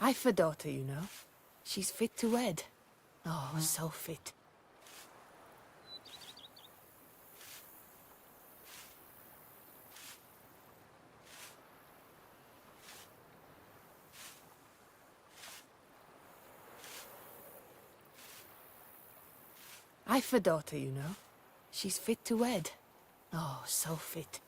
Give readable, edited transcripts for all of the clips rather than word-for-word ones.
I've a daughter, you know. She's fit to wed. Oh, so fit. I've a daughter, you know. She's fit to wed. Oh, so fit.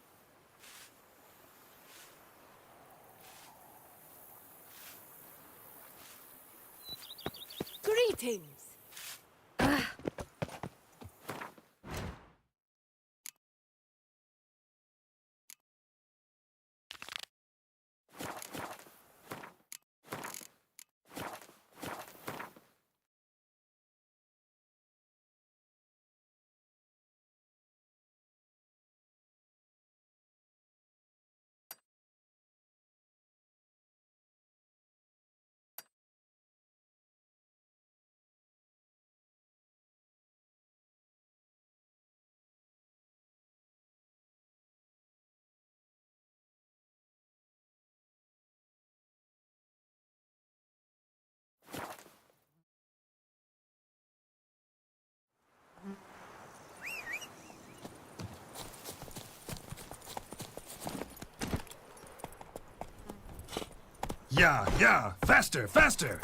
Greetings! Yeah, faster, faster!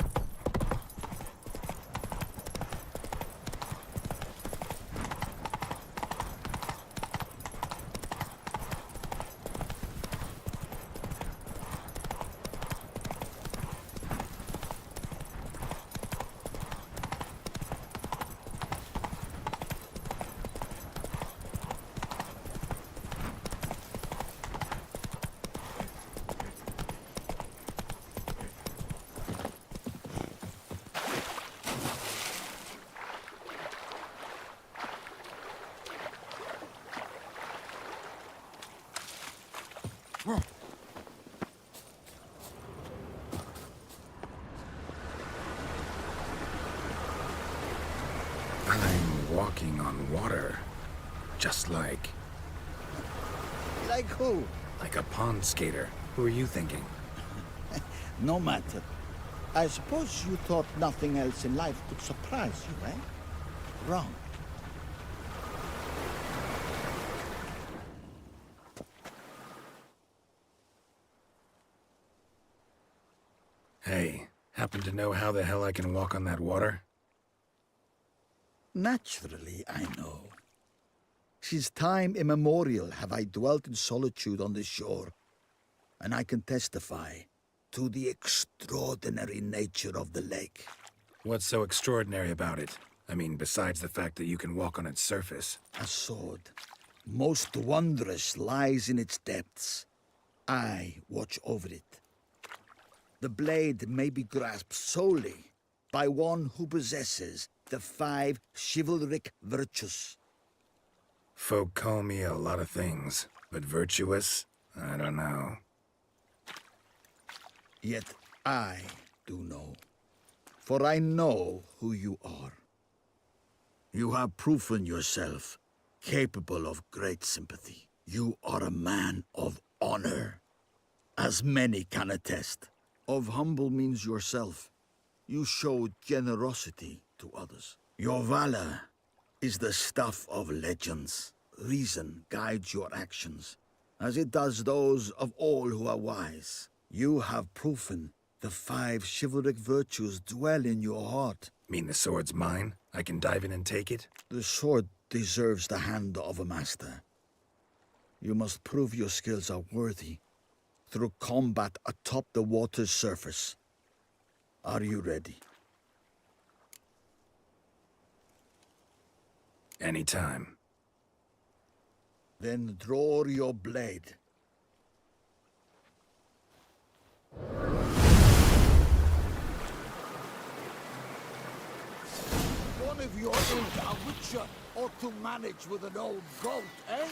I'm walking on water. Just like... Like who? like a pond skater. Who are you thinking? No matter. I suppose you thought nothing else in life could surprise you, eh? Wrong. Hey, happen to know how the hell I can walk on that water? Naturally, I know. Since time immemorial have I dwelt in solitude on this shore, and I can testify to the extraordinary nature of the lake. What's so extraordinary about it? I mean, besides the fact that you can walk on its surface. A sword, most wondrous, lies in its depths. I watch over it. The blade may be grasped solely by one who possesses the 5 chivalric virtues. Folk call me a lot of things, but virtuous? I don't know. Yet I do know, for I know who you are. You have proven yourself capable of great sympathy. You are a man of honor, as many can attest. Of humble means yourself. You showed generosity to others. Your valor is the stuff of legends. Reason guides your actions, as it does those of all who are wise. You have proven the 5 chivalric virtues dwell in your heart. Mean the sword's mine? I can dive in and take it? The sword deserves the hand of a master. You must prove your skills are worthy through combat atop the water's surface. Are you ready? Anytime. Then draw your blade. One of your ilk, a witcher, ought to manage with an old goat, eh?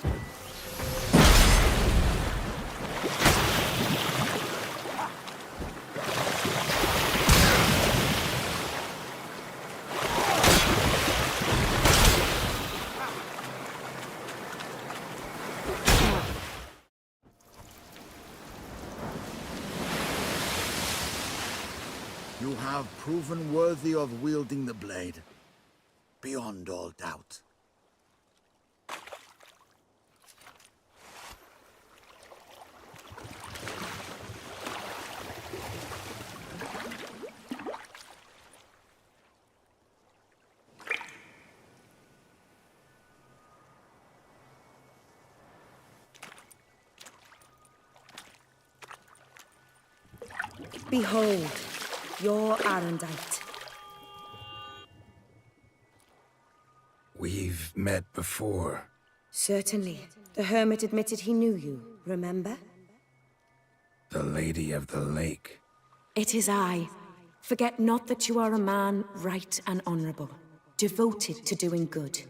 You have proven worthy of wielding the blade, beyond all doubt. Behold, your Arendite. We've met before. Certainly. The hermit admitted he knew you, remember? The Lady of the Lake. It is I. Forget not that you are a man right and honorable, devoted to doing good.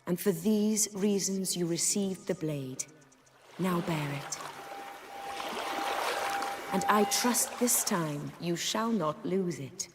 And for these reasons you received the blade. Now bear it. And I trust this time you shall not lose it.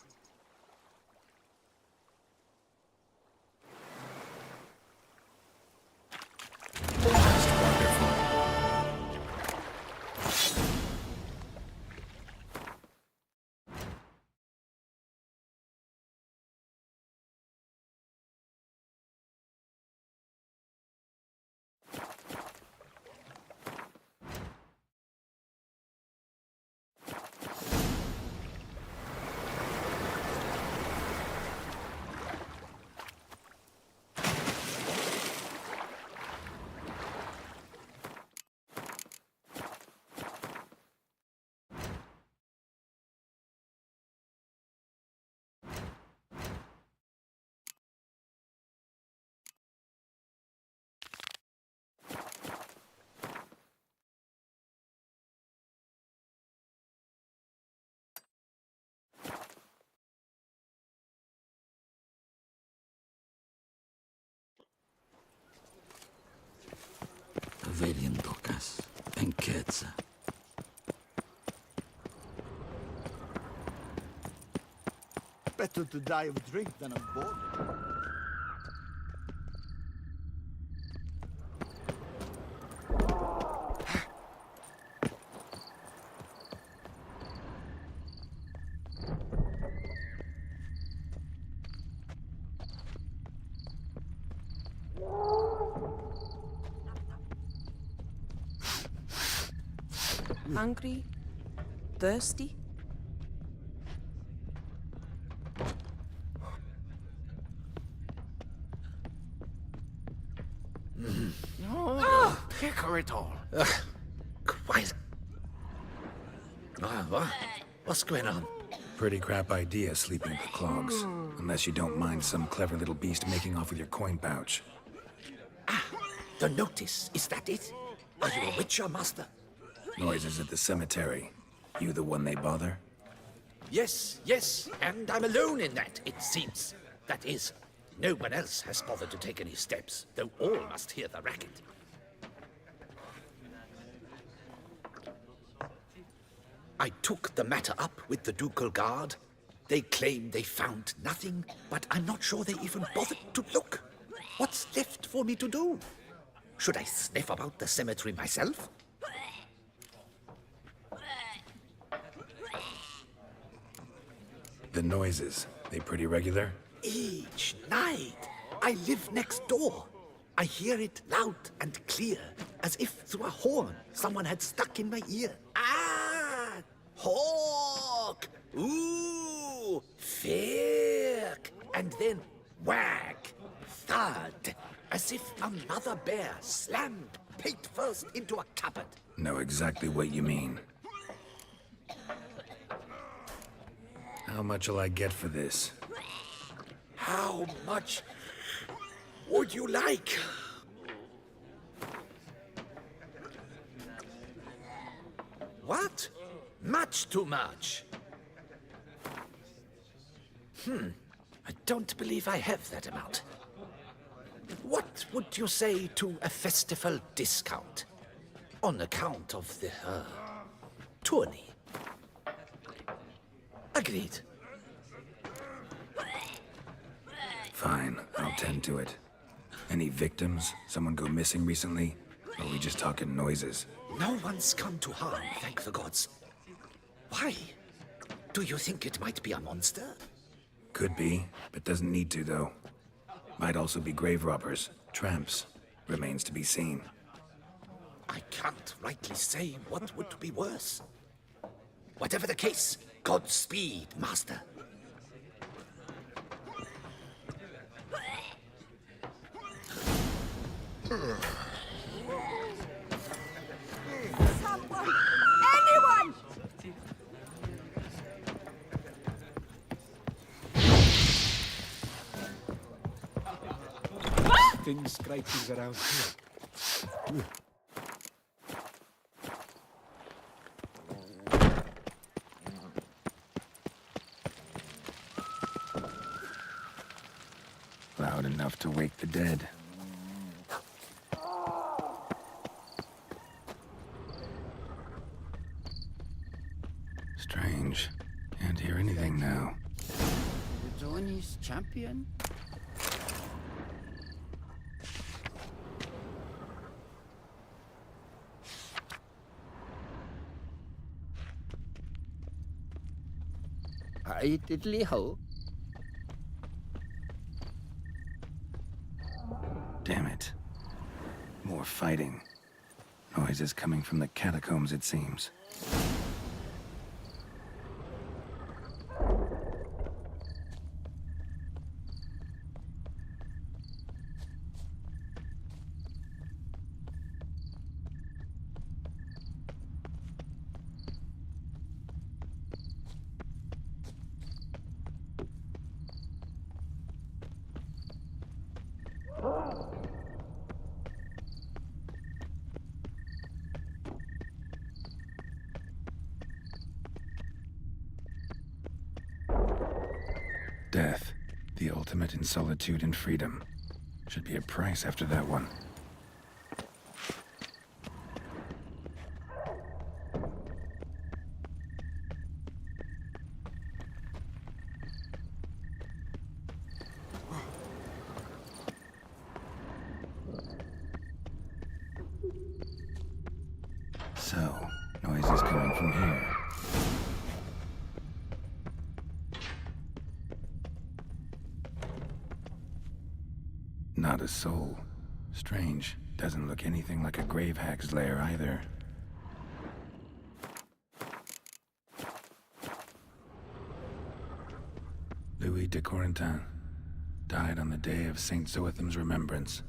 Avelian Docas, Enquetza. Better to die of drink than of boredom. Hungry? Thirsty? Picker it all. Quiet. What's going on? Pretty crap idea sleeping with the clogs. Unless you don't mind some clever little beast making off with your coin pouch. The notice, is that it? Are you a witcher, master? Noises at the cemetery. You the one they bother? Yes, and I'm alone in that, it seems. That is, no one else has bothered to take any steps, though all must hear the racket. I took the matter up with the Ducal Guard. They claim they found nothing, but I'm not sure they even bothered to look. What's left for me to do? Should I sniff about the cemetery myself? The noises, they pretty regular? Each night, I live next door. I hear it loud and clear, as if through a horn someone had stuck in my ear. Ah! Hawk! Ooh! Firk! And then whack! Thud! As if another bear slammed pate first into a cupboard. Know exactly what you mean. How much will I get for this? How much would you like? What? Much too much. I don't believe I have that amount. What would you say to a festival discount? On account of the, tourney. Agreed. Fine, I'll tend to it. Any victims? Someone go missing recently? Or are we just talking noises? No one's come to harm, thank the gods. Why? Do you think it might be a monster? Could be, but doesn't need to, though. Might also be grave robbers, tramps. Remains to be seen. I can't rightly say what would be worse. Whatever the case, Godspeed, Master. Someone! Anyone! Thin scrapings around here. Loud enough to wake the dead. Strange. Can't hear anything now. The Zoni's champion? I diddly ho. Damn it. More fighting. Noises coming from the catacombs, it seems. Death, the ultimate in solitude and freedom. Should be a price after that one. So, noises coming from here. Not a soul. Strange. Doesn't look anything like a grave hag's lair either. Louis de Corentin. Died on the day of St. Zoetham's remembrance.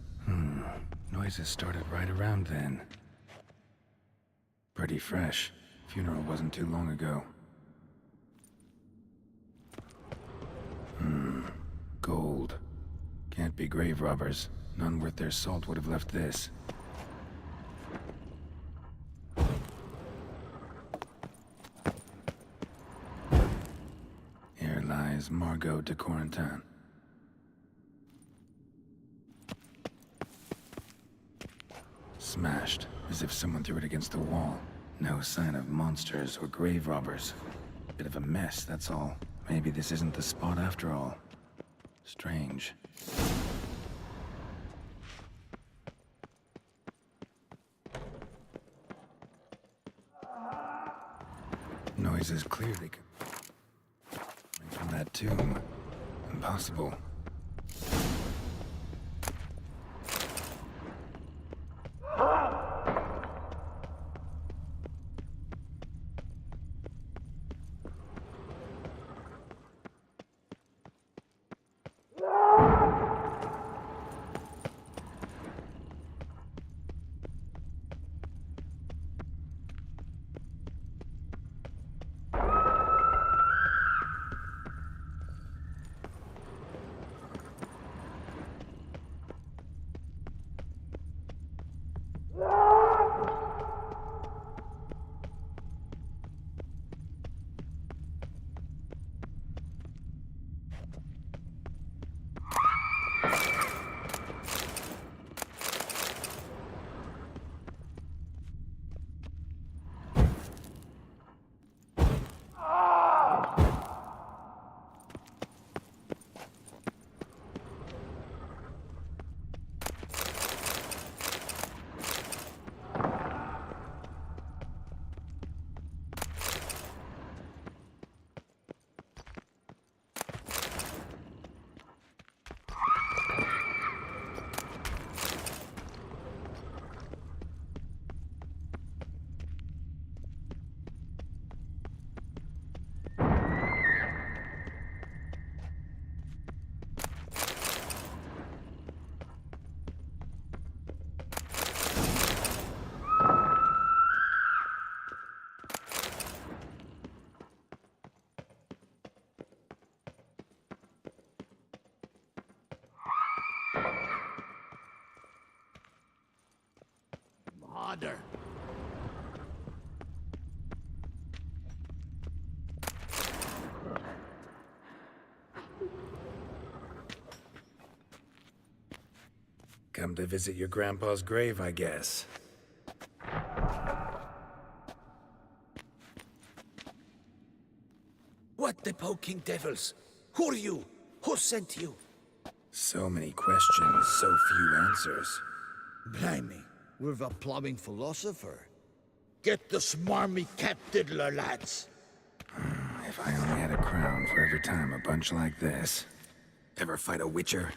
Noises started right around then. Pretty fresh. Funeral wasn't too long ago. Gold. Can't be grave robbers. None worth their salt would have left this. Here lies Margot de Corentin. Smashed, as if someone threw it against the wall. No sign of monsters or grave robbers. Bit of a mess, that's all. Maybe this isn't the spot after all. Strange. Noises clearly coming from that tomb. Impossible. father. Come to visit your grandpa's grave, I guess. What the poking devils? Who are you? Who sent you? So many questions, so few answers. Blimey, we've a plumbing philosopher. Get the smarmy cat diddler, lads. If I only had a crown for every time a bunch like this. Ever fight a witcher?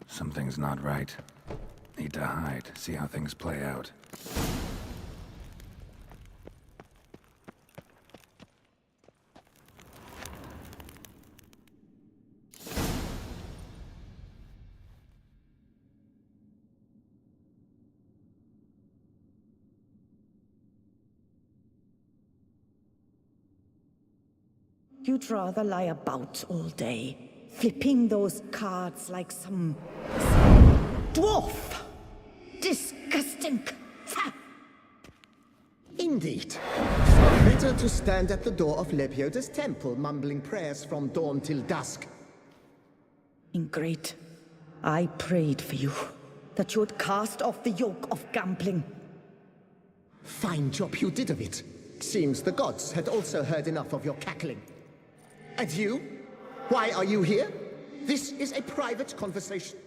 Something's not right. Need to hide, see how things play out. You'd rather lie about all day, flipping those cards like some dwarf. Disgusting. Ha! Indeed. Better to stand at the door of Lepioda's temple, mumbling prayers from dawn till dusk. Ingrid, I prayed for you, that you would cast off the yoke of gambling. Fine job you did of it. Seems the gods had also heard enough of your cackling. And you? Why are you here? This is a private conversation.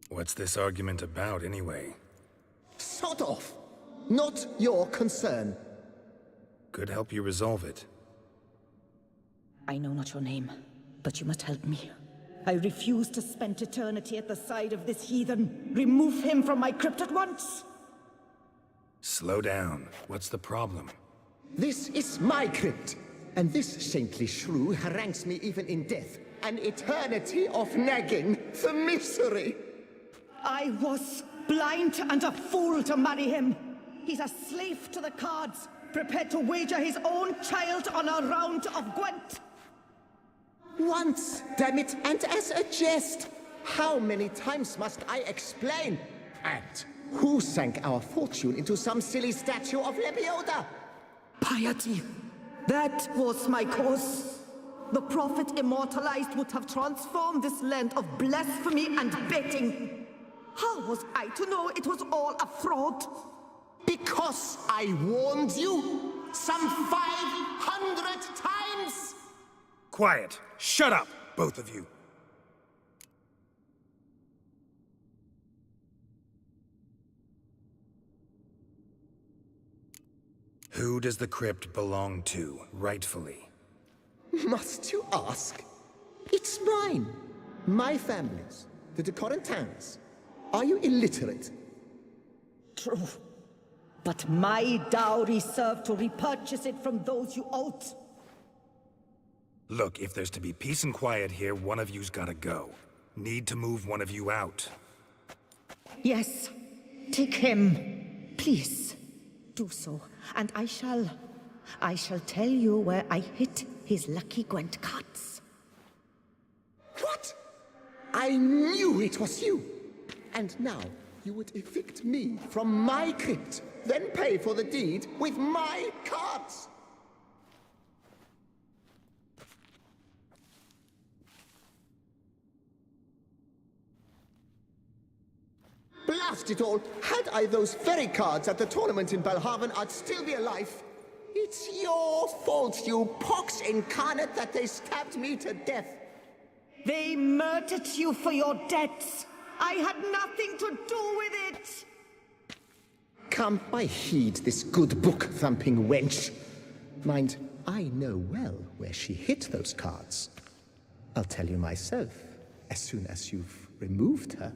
What's this argument about, anyway? Sod off! Not your concern. Could help you resolve it. I know not your name, but you must help me. I refuse to spend eternity at the side of this heathen. Remove him from my crypt at once! Slow down. What's the problem? This is my crypt, and this saintly shrew harangues me even in death. An eternity of nagging, the misery! I was blind and a fool to marry him. He's a slave to the cards, prepared to wager his own child on a round of Gwent. Once, damn it, and as a jest! How many times must I explain? And who sank our fortune into some silly statue of Lepioda? Piety. That was my cause. The prophet immortalized would have transformed this land of blasphemy and betting. How was I to know it was all a fraud? Because I warned you some 500 times! Quiet! Shut up, both of you! Who does the crypt belong to, rightfully? Must you ask? It's mine. My family's. The de Corentins. Are you illiterate? True. But my dowry served to repurchase it from those you owed. Look, if there's to be peace and quiet here, one of you's gotta go. Need to move one of you out. Yes. Take him. Please. Do so. And I shall tell you where I hid his lucky Gwent cards. What? I knew it was you! And now, you would evict me from my crypt, then pay for the deed with my cards! Blast it all! Had I those very cards at the tournament in Belhaven, I'd still be alive. It's your fault, you pox incarnate, that they stabbed me to death. They murdered you for your debts. I had nothing to do with it. Come, I heed this good book-thumping wench. Mind, I know well where she hid those cards. I'll tell you myself, as soon as you've removed her.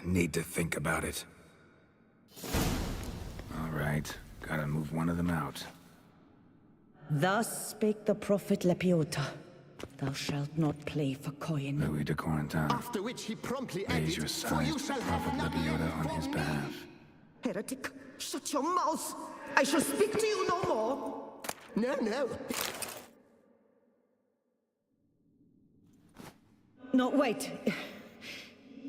Need to think about it. All right, gotta move one of them out. Thus spake the prophet Lepioda. Thou shalt not play for coin. Louis de Corentin, After which he promptly added, raise your "For you size shall to have Prophet none Lebioda on his from me." behalf. Heretic, shut your mouth. I shall speak to you no more. No. No, wait.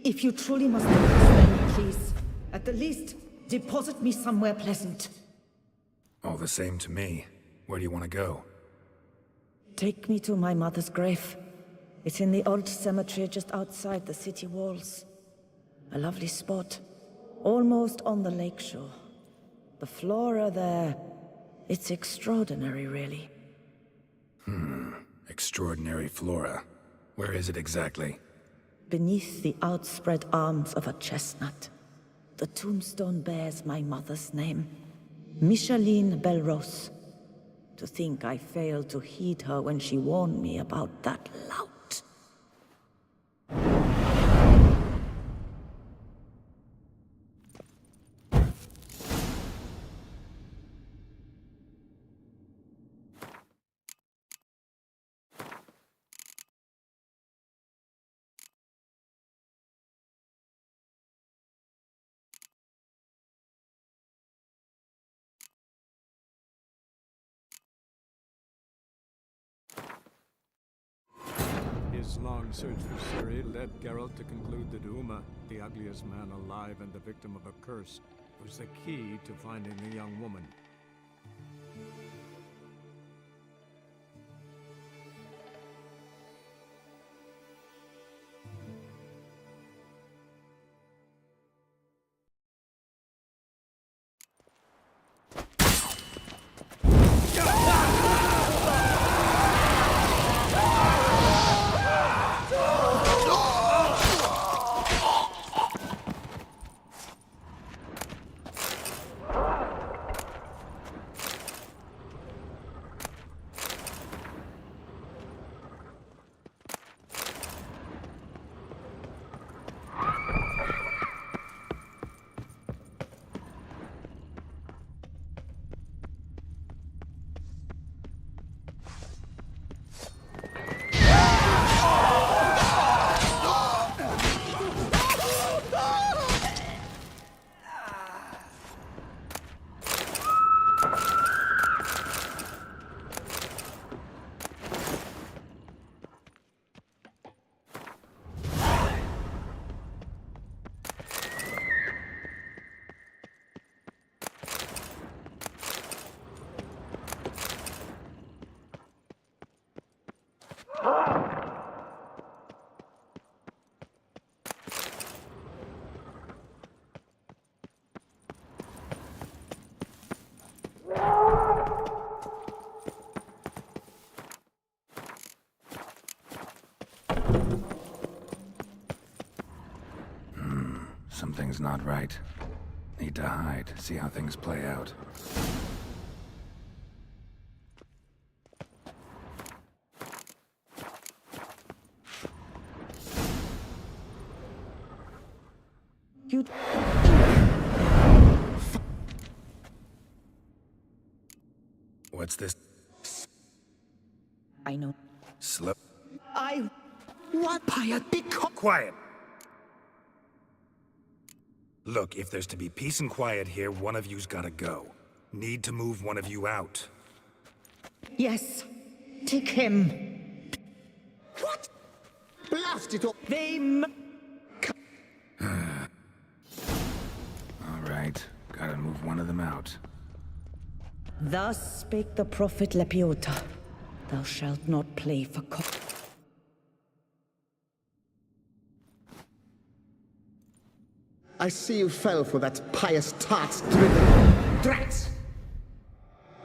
If you truly must do this, then please, at the least, deposit me somewhere pleasant. All the same to me. Where do you want to go? Take me to my mother's grave. It's in the old cemetery just outside the city walls. A lovely spot, almost on the lakeshore. The flora there, it's extraordinary, really. Extraordinary flora. Where is it exactly? Beneath the outspread arms of a chestnut, the tombstone bears my mother's name, Micheline Belrose. To think I failed to heed her when she warned me about that lout. This long search for Ciri led Geralt to conclude that Uma, the ugliest man alive and the victim of a curse, was the key to finding the young woman. Something's not right. Need to hide, see how things play out. You... What's this? I know. Slow. What? Piet, be Quiet! Look, if there's to be peace and quiet here, one of you's gotta go. Need to move one of you out. Yes. Take him. What? Blast it all! All right, gotta move one of them out. Thus spake the prophet Lepiota. Thou shalt not play for I see you fell for that pious tart's drivel. Drats!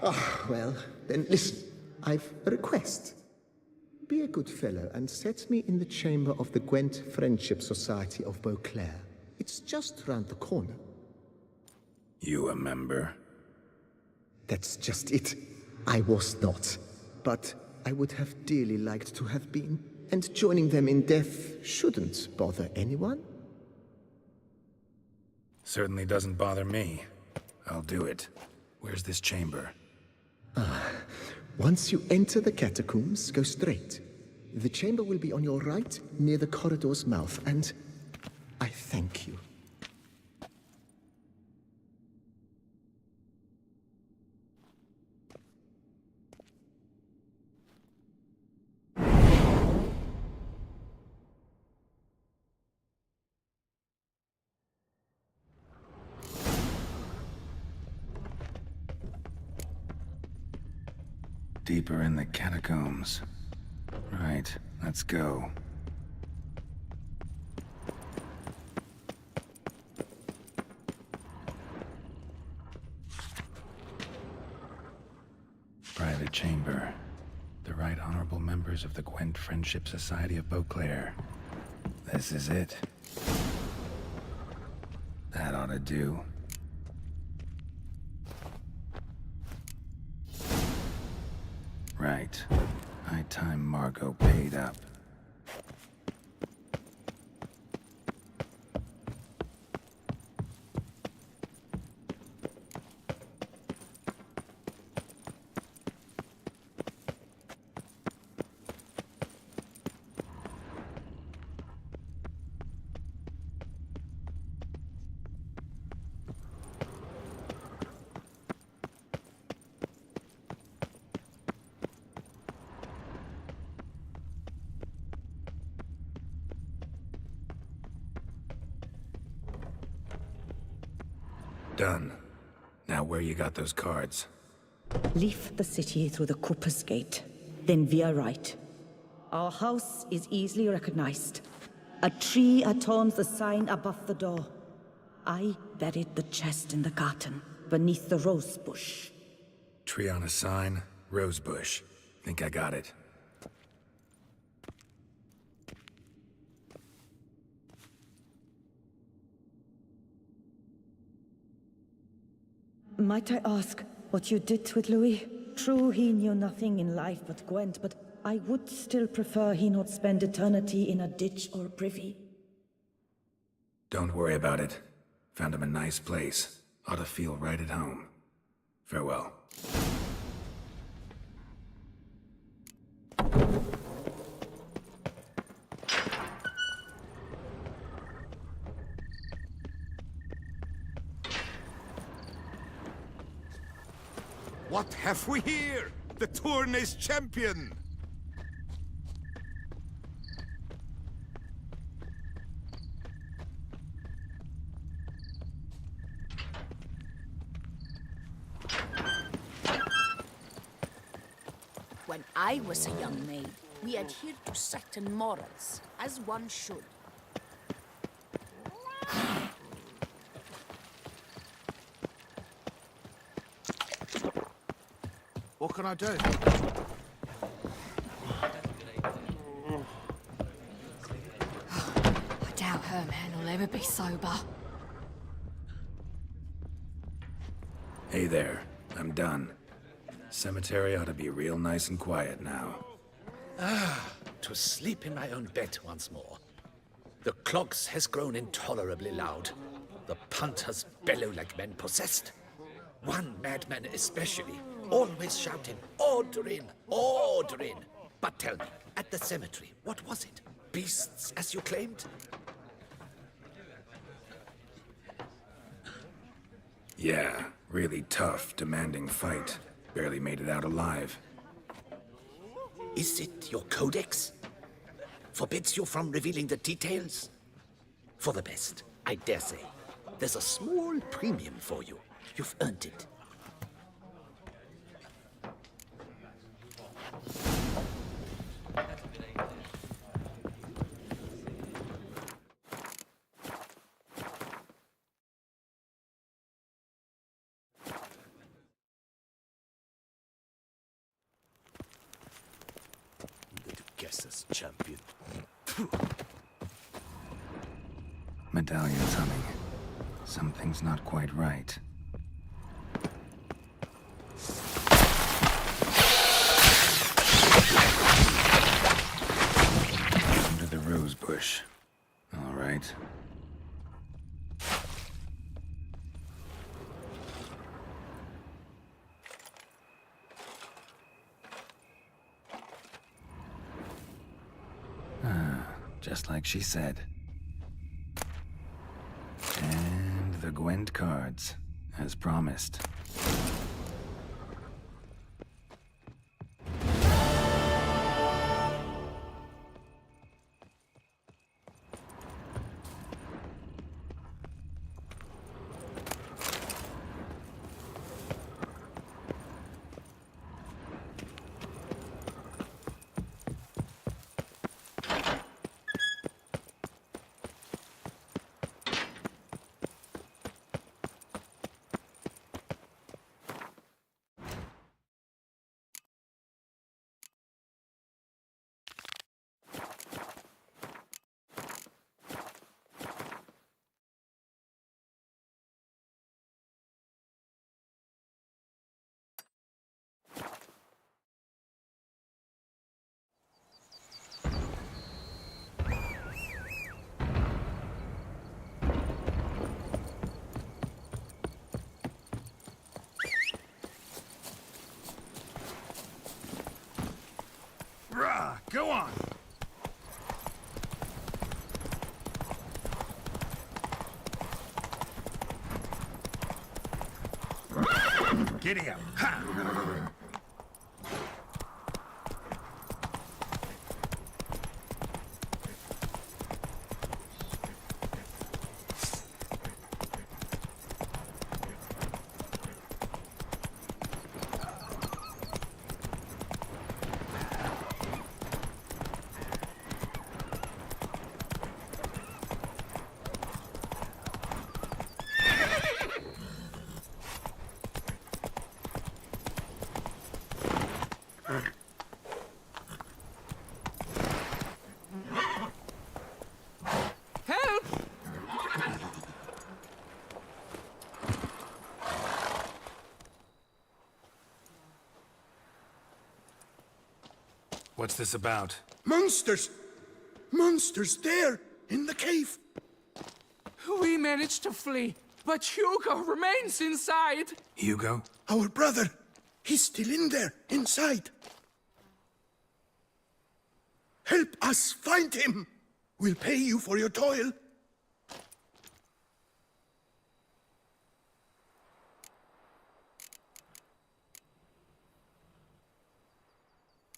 Ah, well, then listen. I've a request. Be a good fellow and set me in the chamber of the Gwent Friendship Society of Beauclair. It's just round the corner. You a member? That's just it. I was not. But I would have dearly liked to have been. And joining them in death shouldn't bother anyone. Certainly doesn't bother me. I'll do it. Where's this chamber? Once you enter the catacombs, go straight. The chamber will be on your right, near the corridor's mouth, and I thank you. Deeper in the catacombs. Right, let's go. Private chamber. The Right Honorable members of the Gwent Friendship Society of Beauclair. This is it. That ought to do. Right. High time Margot paid up. Done. Now where you got those cards? Leave the city through the Cooper's Gate, then veer right. Our house is easily recognized. A tree adorns the sign above the door. I buried the chest in the garden, beneath the rose bush. Tree on a sign, rose bush. Think I got it. Might I ask what you did with Louis? True, he knew nothing in life but Gwent, but I would still prefer he not spend eternity in a ditch or privy. Don't worry about it. Found him a nice place. Ought to feel right at home. Farewell. What have we here? The Tournay's champion! When I was a young maid, we adhered to certain morals, as one should. What can I do? I doubt Herman will ever be sober. Hey there. I'm done. Cemetery ought to be real nice and quiet now. To sleep in my own bed once more. The clogs has grown intolerably loud. The punters bellow like men possessed. One madman especially, always shouting, "Order in! Order in!" But tell me, at the cemetery, what was it? Beasts, as you claimed? Yeah, really tough, demanding fight. Barely made it out alive. Is it your codex? Forbids you from revealing the details? For the best, I dare say. There's a small premium for you. You've earned it. Little guesses, champion. Medallion's humming. Something's not quite right. Under the rose bush. All right. Just like she said. And the Gwent cards, as promised. Rah, go on! Giddy up! Ha! What's this about? Monsters! Monsters there, in the cave! We managed to flee, but Hugo remains inside. Hugo? Our brother! He's still in there, inside. Help us find him! We'll pay you for your toil.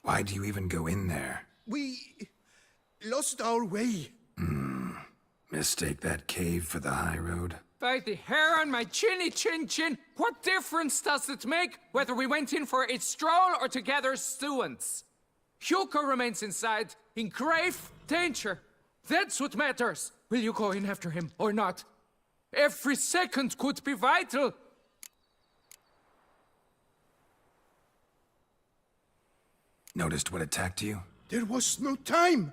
Why do you even go in there? We lost our way. Mistake that cave for the high road? By the hair on my chinny chin chin, what difference does it make whether we went in for a stroll or to gather students? Hugo remains inside, in grave danger. That's what matters. Will you go in after him or not? Every second could be vital. Noticed what attacked you? There was no time.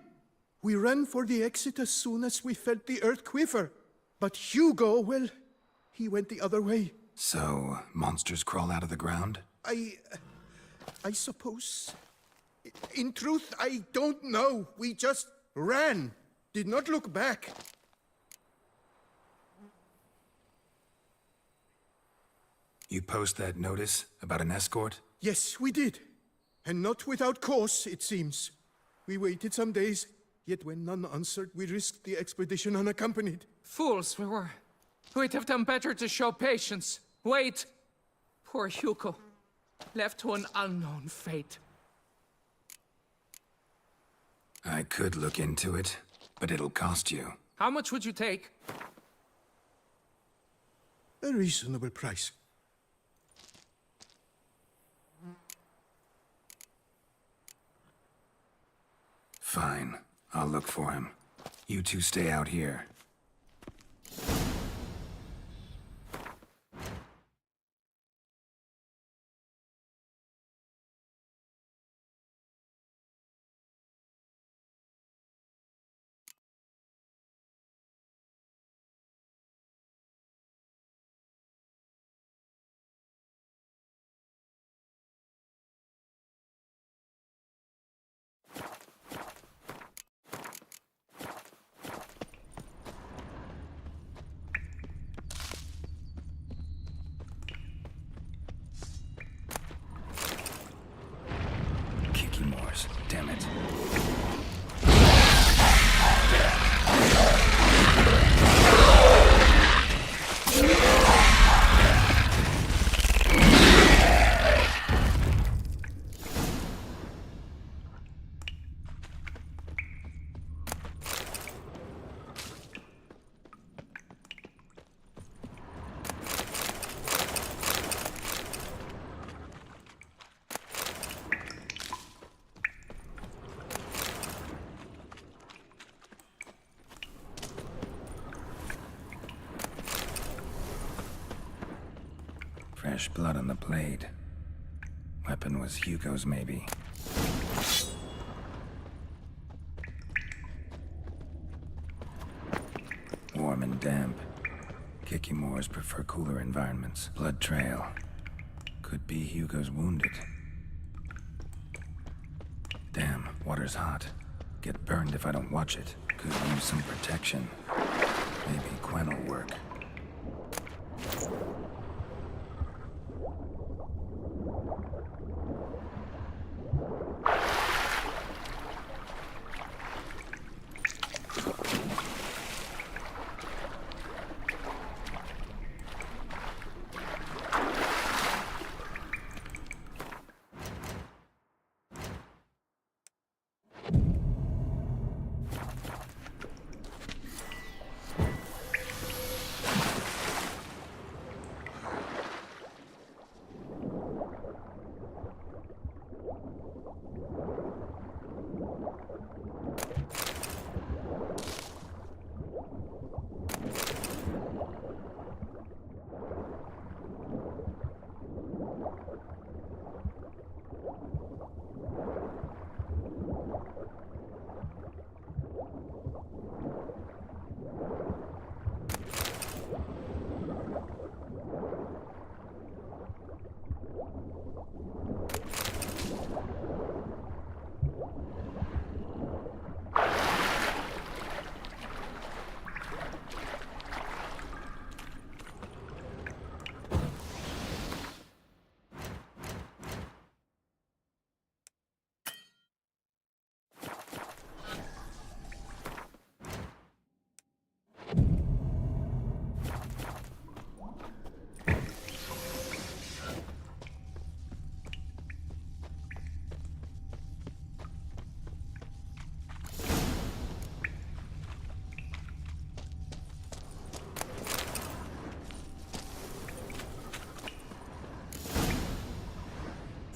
We ran for the exit as soon as we felt the earth quiver. But Hugo, well, he went the other way. So, monsters crawl out of the ground? I suppose. In truth, I don't know. We just ran. Did not look back. You post that notice about an escort? Yes, we did. And not without cause, it seems. We waited some days, yet when none answered, we risked the expedition unaccompanied. Fools we were. We'd have done better to show patience. Wait. Poor Hugo. Left to an unknown fate. I could look into it, but it'll cost you. How much would you take? A reasonable price. Fine. I'll look for him. You two stay out here. Damn it. Fresh blood on the blade. Weapon was Hugo's, maybe. Warm and damp. Kikimores prefer cooler environments. Blood trail. Could be Hugo's wounded. Damn, water's hot. Get burned if I don't watch it. Could use some protection. Maybe Quen will work.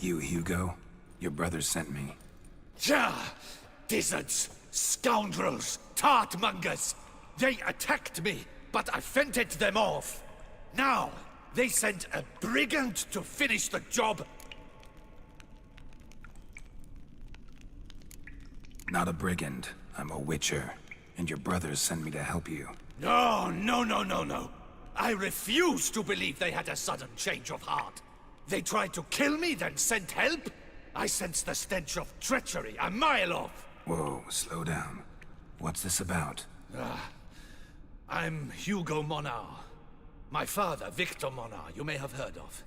You, Hugo? Your brother sent me. Ja! Dizzards, scoundrels, tartmongers! They attacked me, but I fended them off. Now, they sent a brigand to finish the job. Not a brigand. I'm a witcher. And your brothers sent me to help you. No, no, no, no, no. I refuse to believe they had a sudden change of heart. They tried to kill me, then sent help? I sense the stench of treachery a mile off. Whoa, slow down. What's this about? I'm Hugo Monar. My father, Victor Monar, you may have heard of.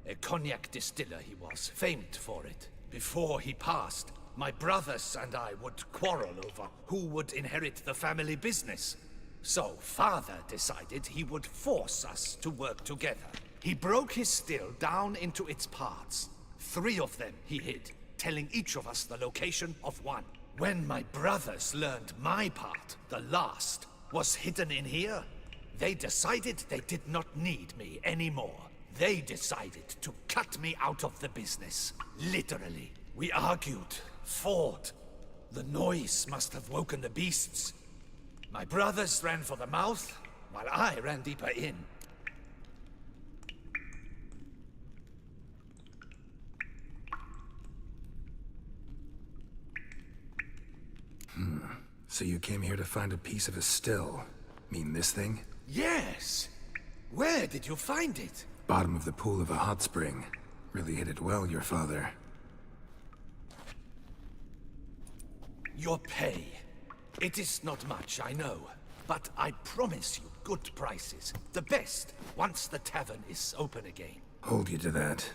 A cognac distiller he was, famed for it. Before he passed, my brothers and I would quarrel over who would inherit the family business. So, father decided he would force us to work together. He broke his still down into its parts. 3 of them he hid, telling each of us the location of one. When my brothers learned my part, the last, was hidden in here, they decided they did not need me anymore. They decided to cut me out of the business. Literally. We argued, fought. The noise must have woken the beasts. My brothers ran for the mouth, while I ran deeper in. So you came here to find a piece of a still. Mean this thing? Yes! Where did you find it? Bottom of the pool of a hot spring. Really hit it well, your father. Your pay. It is not much, I know. But I promise you good prices. The best, once the tavern is open again. Hold you to that.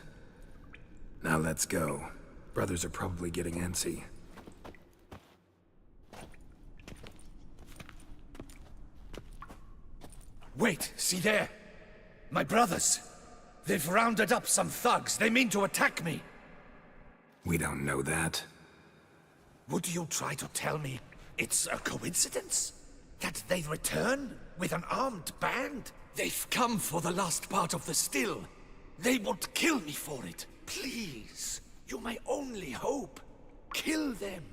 Now let's go. Brothers are probably getting antsy. Wait, see there? My brothers. They've rounded up some thugs. They mean to attack me. We don't know that. Would you try to tell me it's a coincidence? That they return with an armed band? They've come for the last part of the still. They won't kill me for it. Please, you my only hope. Kill them.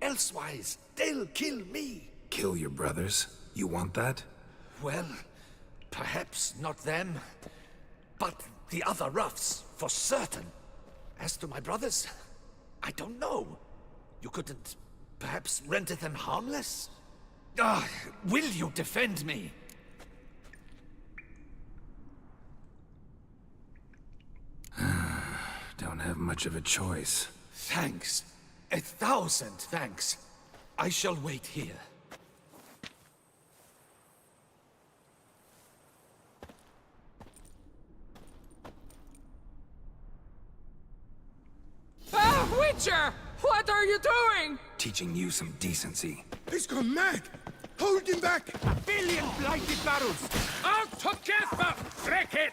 Elsewise, they'll kill me. Kill your brothers? You want that? Well, perhaps not them, but the other roughs, for certain. As to my brothers, I don't know. You couldn't perhaps render them harmless? Will you defend me? Don't have much of a choice. Thanks. 1,000 thanks. I shall wait here. Ah, Witcher! What are you doing? Teaching you some decency. He's gone mad! Hold him back! 1,000,000,000 blighted barrels! Out together, cricket!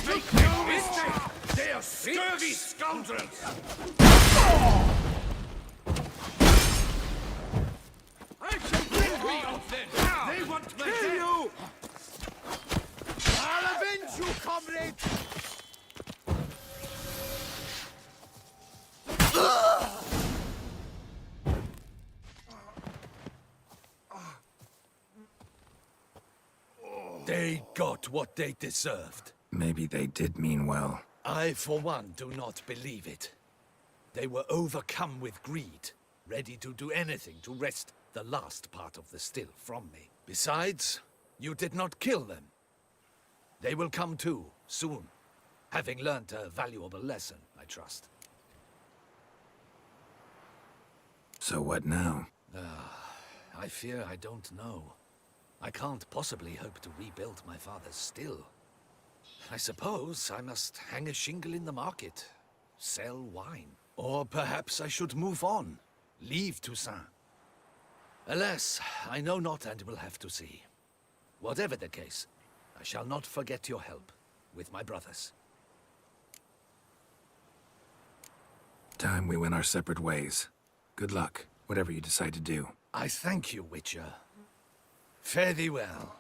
Make no mistake! They are scurvy scoundrels! I shall kill me of them! They want my Kill head! you! I'll avenge you, comrade! They got what they deserved. Maybe they did mean well. I, for one, do not believe it. They were overcome with greed, ready to do anything to wrest the last part of the still from me. Besides, you did not kill them. They will come too, soon, having learnt a valuable lesson, I trust. So what now? I fear I don't know. I can't possibly hope to rebuild my father's still. I suppose I must hang a shingle in the market, sell wine. Or perhaps I should move on, leave Toussaint. Alas, I know not and will have to see. Whatever the case, I shall not forget your help with my brothers. Time we went our separate ways. Good luck, whatever you decide to do. I thank you, Witcher. Fare thee well.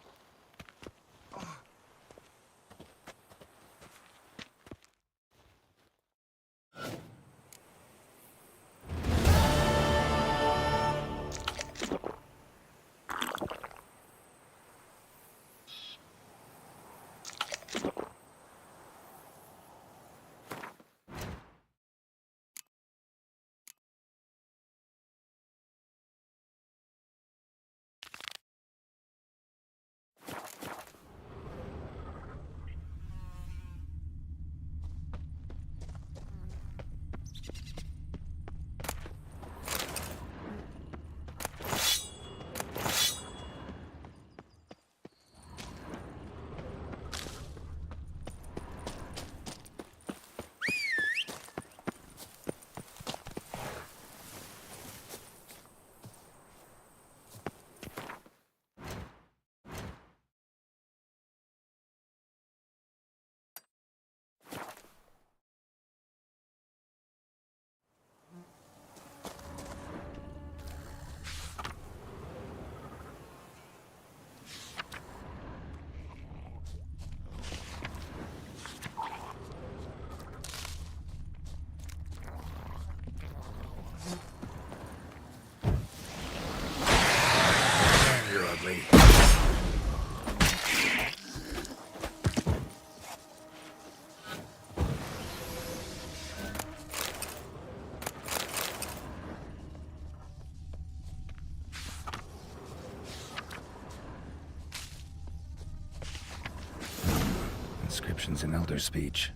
inscriptions in Elder speech.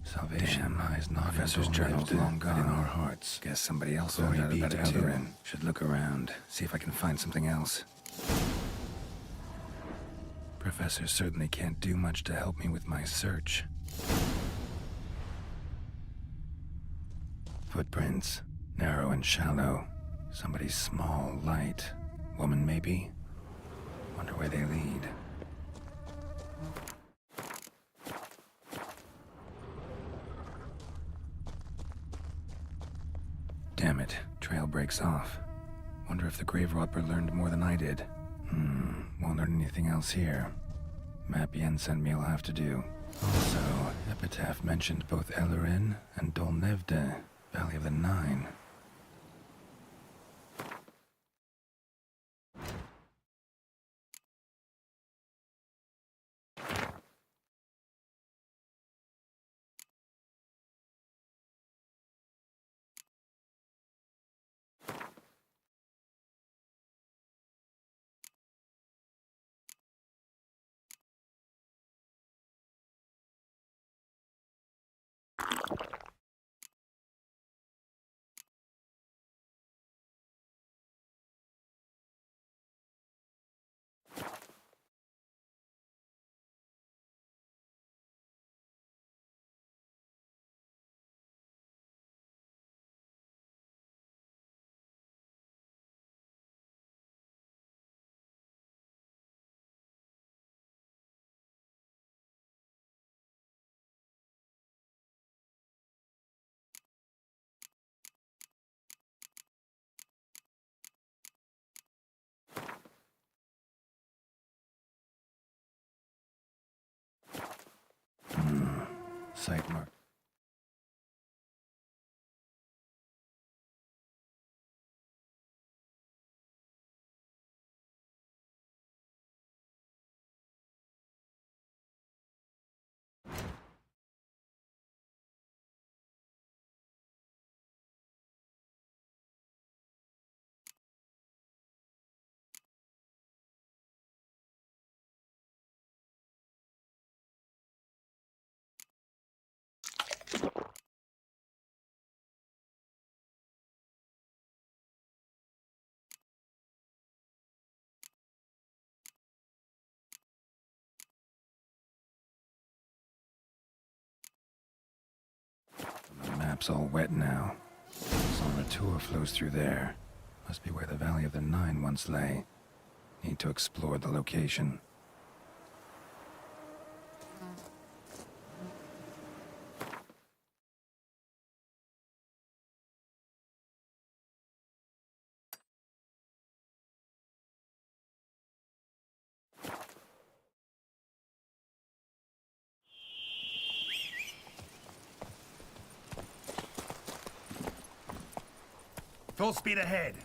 Salvation lies not Professor's journals long gone in our hearts. Guess somebody else found out about it too. Should look around, see if I can find something else. Professor certainly can't do much to help me with my search. Footprints, narrow and shallow. Somebody's small, light. Woman, maybe? Wonder where they lead. Damn it, trail breaks off. Wonder if the grave robber learned more than I did. Won't learn anything else here. Map Yen sent me will have to do. Also, Epitaph mentioned both Ellerin and Dolnevde, Valley of the Nine. Site mark. The map's all wet now. Sonratur flows through there. Must be where the Valley of the Nine once lay. Need to explore the location. Full speed ahead.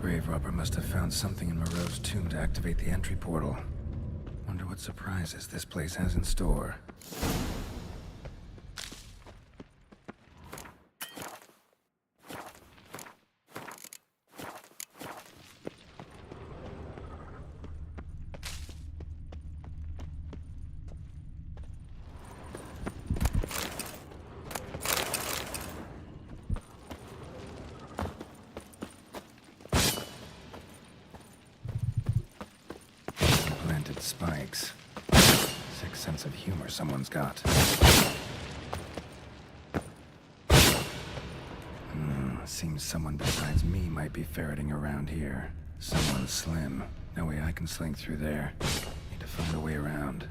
grave robber must have found something in Moreau's tomb to activate the entry portal. Wonder what surprises this place has in store. Spikes. Sick sense of humor someone's got. Seems someone besides me might be ferreting around here. Someone slim. No way I can slink through there. Need to find a way around.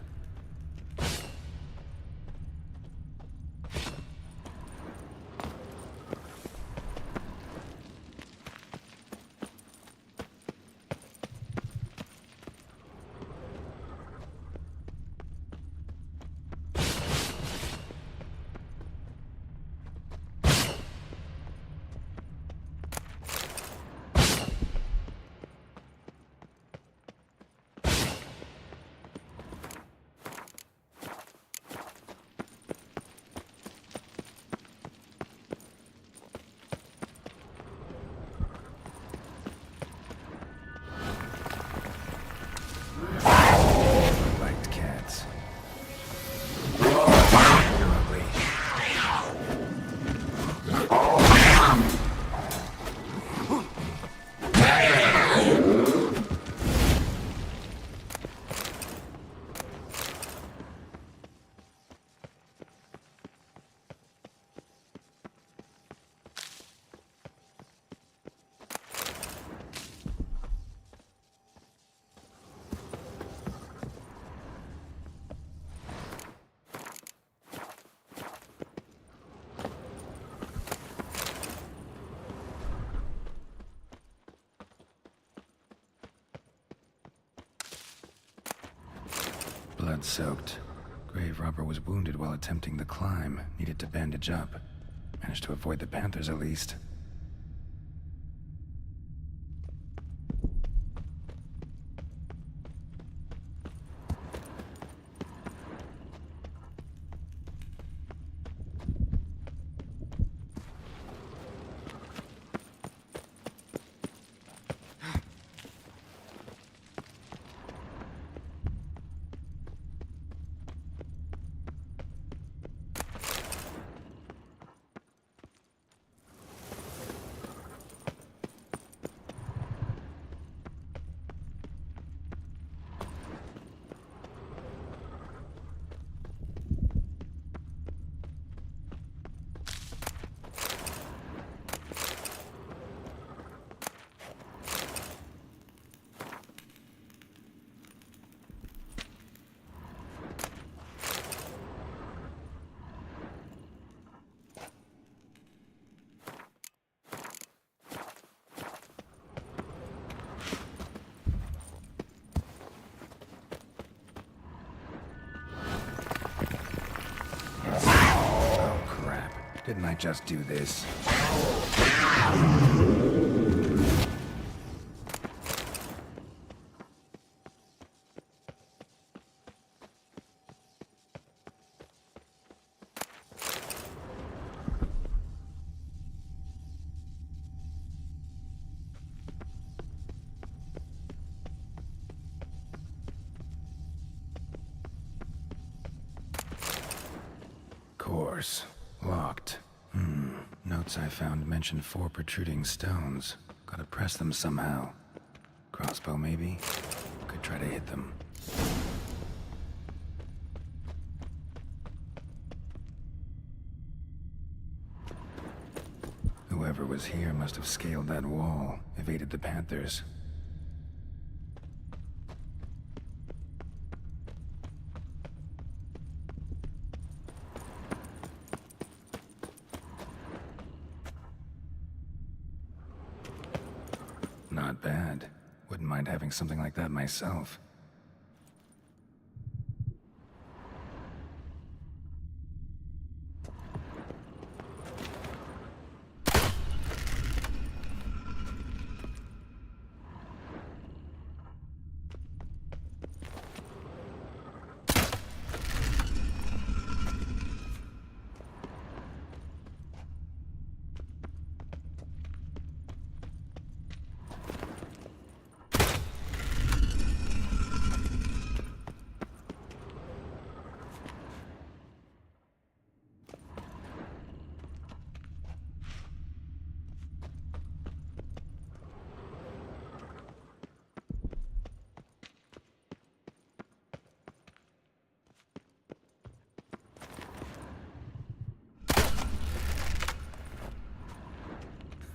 Blood-soaked. Grave robber was wounded while attempting the climb. Needed to bandage up. Managed to avoid the Panthers at least. Didn't I just do this? Course. Locked. Notes I found mention 4 protruding stones. Gotta press them somehow. Crossbow, maybe? Could try to hit them. Whoever was here must have scaled that wall, evaded the Panthers. Not bad. Wouldn't mind having something like that myself.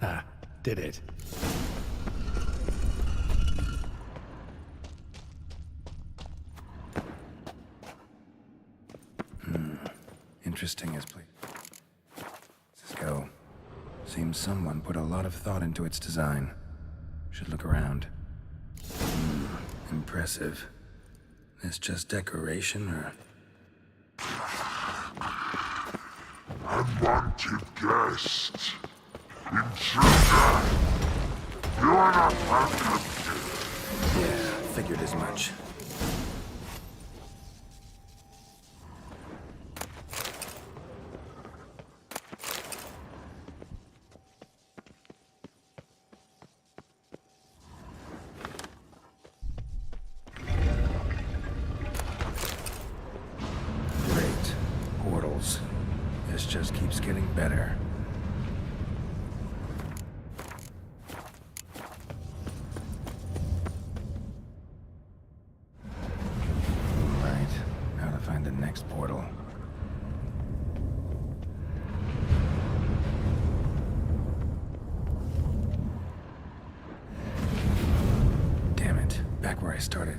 Ha, did it. Interesting as please. Let's go. Seems someone put a lot of thought into its design. Should look around. Impressive. This just decoration, or... Unwanted guest. Intruder. You are not welcome. Yeah, figured as much. Great. Portals. This just keeps getting better. Right. Now to find the next portal. Damn it. Back where I started.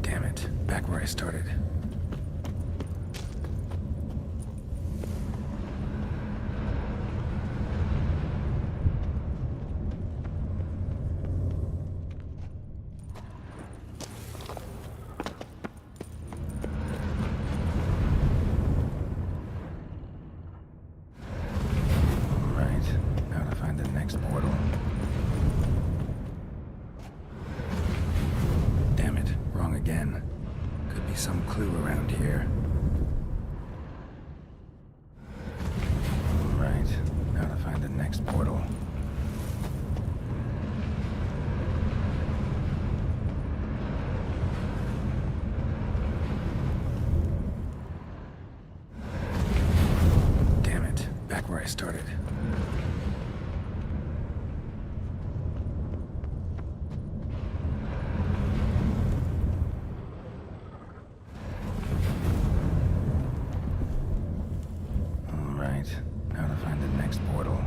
Damn it. Back where I started. Right. Now to find the next portal. Damn it. Wrong again. Could be some clue around here. Right. Now to find the next portal. Damn it. Back where I started. All right. Now to find the next portal.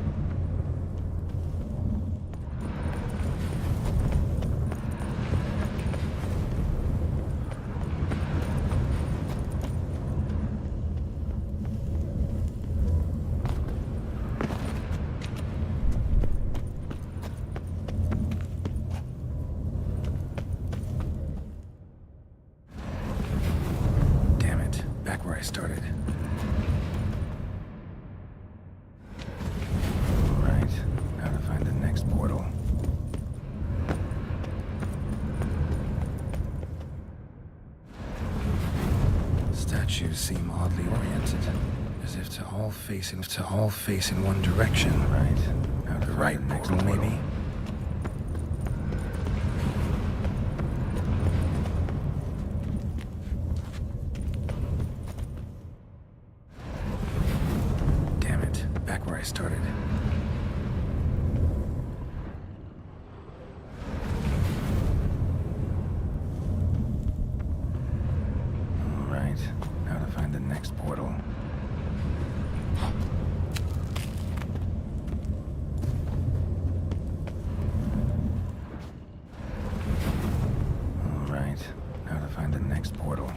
Damn it. Back where I started. Right. Now to find the next portal. Statues seem oddly oriented, as if to all face in one direction. Right. Now to the right portal, maybe. Damn it. Back where I started. All right. Now to find the next portal. All right. Now to find the next portal.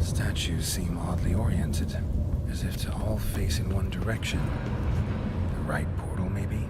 Statues seem oddly oriented, as if to all face in one direction. The right portal, maybe?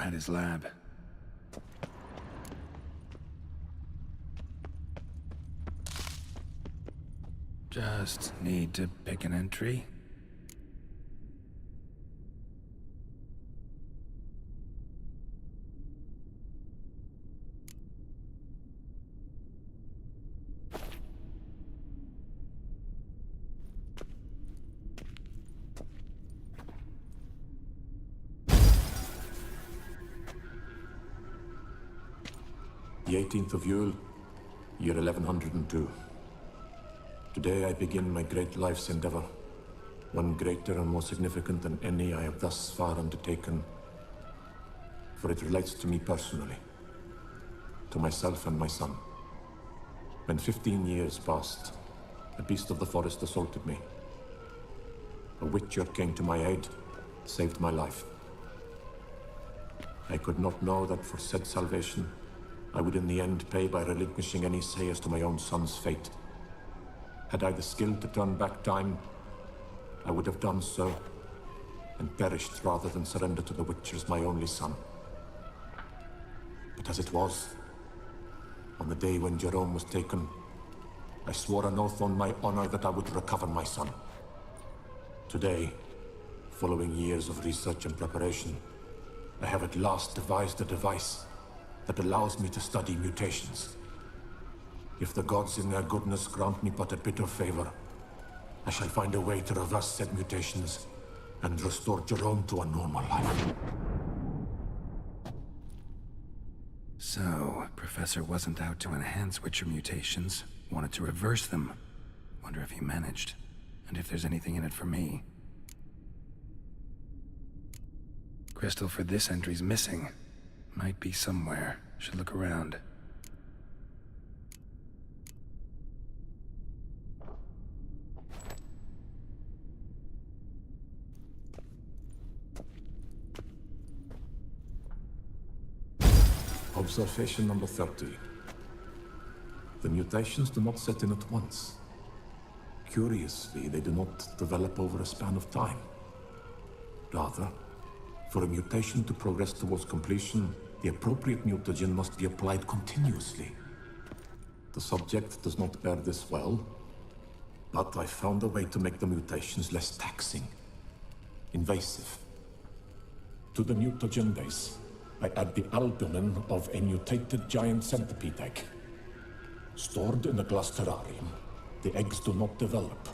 had his lab. Just need to pick an entry. The 18th of Yule, year 1102. Today I begin my great life's endeavor, one greater and more significant than any I have thus far undertaken, for it relates to me personally, to myself and my son. When 15 years passed, a beast of the forest assaulted me. A witcher came to my aid, saved my life. I could not know that for said salvation, I would in the end pay by relinquishing any say as to my own son's fate. Had I the skill to turn back time, I would have done so, and perished rather than surrender to the Witchers my only son. But as it was, on the day when Jerome was taken, I swore an oath on my honor that I would recover my son. Today, following years of research and preparation, I have at last devised a device that allows me to study mutations. If the gods in their goodness grant me but a bit of favor, I shall find a way to reverse said mutations and restore Jerome to a normal life. So, Professor wasn't out to enhance Witcher mutations, wanted to reverse them. Wonder if he managed, and if there's anything in it for me. Crystal for this entry's missing. Might be somewhere. Should look around. Observation number 30. The mutations do not set in at once. Curiously, they do not develop over a span of time. Rather, for a mutation to progress towards completion, the appropriate mutagen must be applied continuously. The subject does not bear this well, but I found a way to make the mutations less taxing, invasive. To the mutagen base, I add the albumin of a mutated giant centipede egg. Stored in a glass terrarium, the eggs do not develop,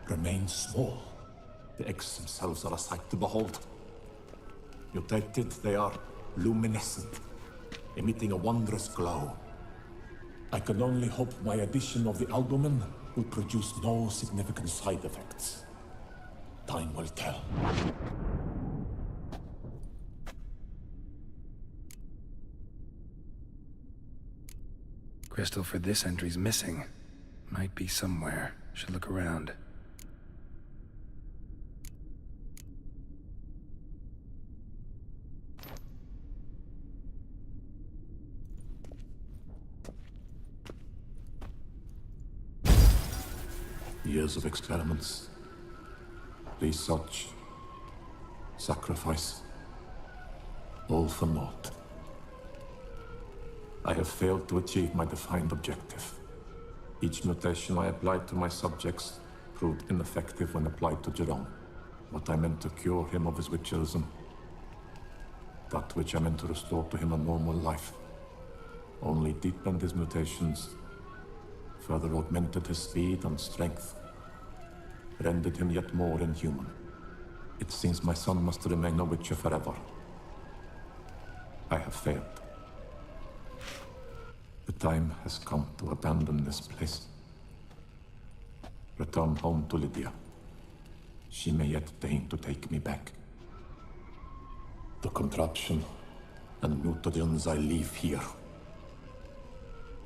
remain small. The eggs themselves are a sight to behold. Mutated, they are luminescent, emitting a wondrous glow. I can only hope my addition of the albumin will produce no significant side effects. Time will tell. Crystal for this entry's missing. Might be somewhere. Should look around. Years of experiments, research, sacrifice, all for naught. I have failed to achieve my defined objective. Each mutation I applied to my subjects proved ineffective when applied to Jerome. What I meant to cure him of his witcherism, that which I meant to restore to him a normal life, only deepened his mutations, further augmented his speed and strength, rendered him yet more inhuman. It seems my son must remain a witcher forever. I have failed. The time has come to abandon this place. Return home to Lydia. She may yet deign to take me back. The contraption and mutagens I leave here,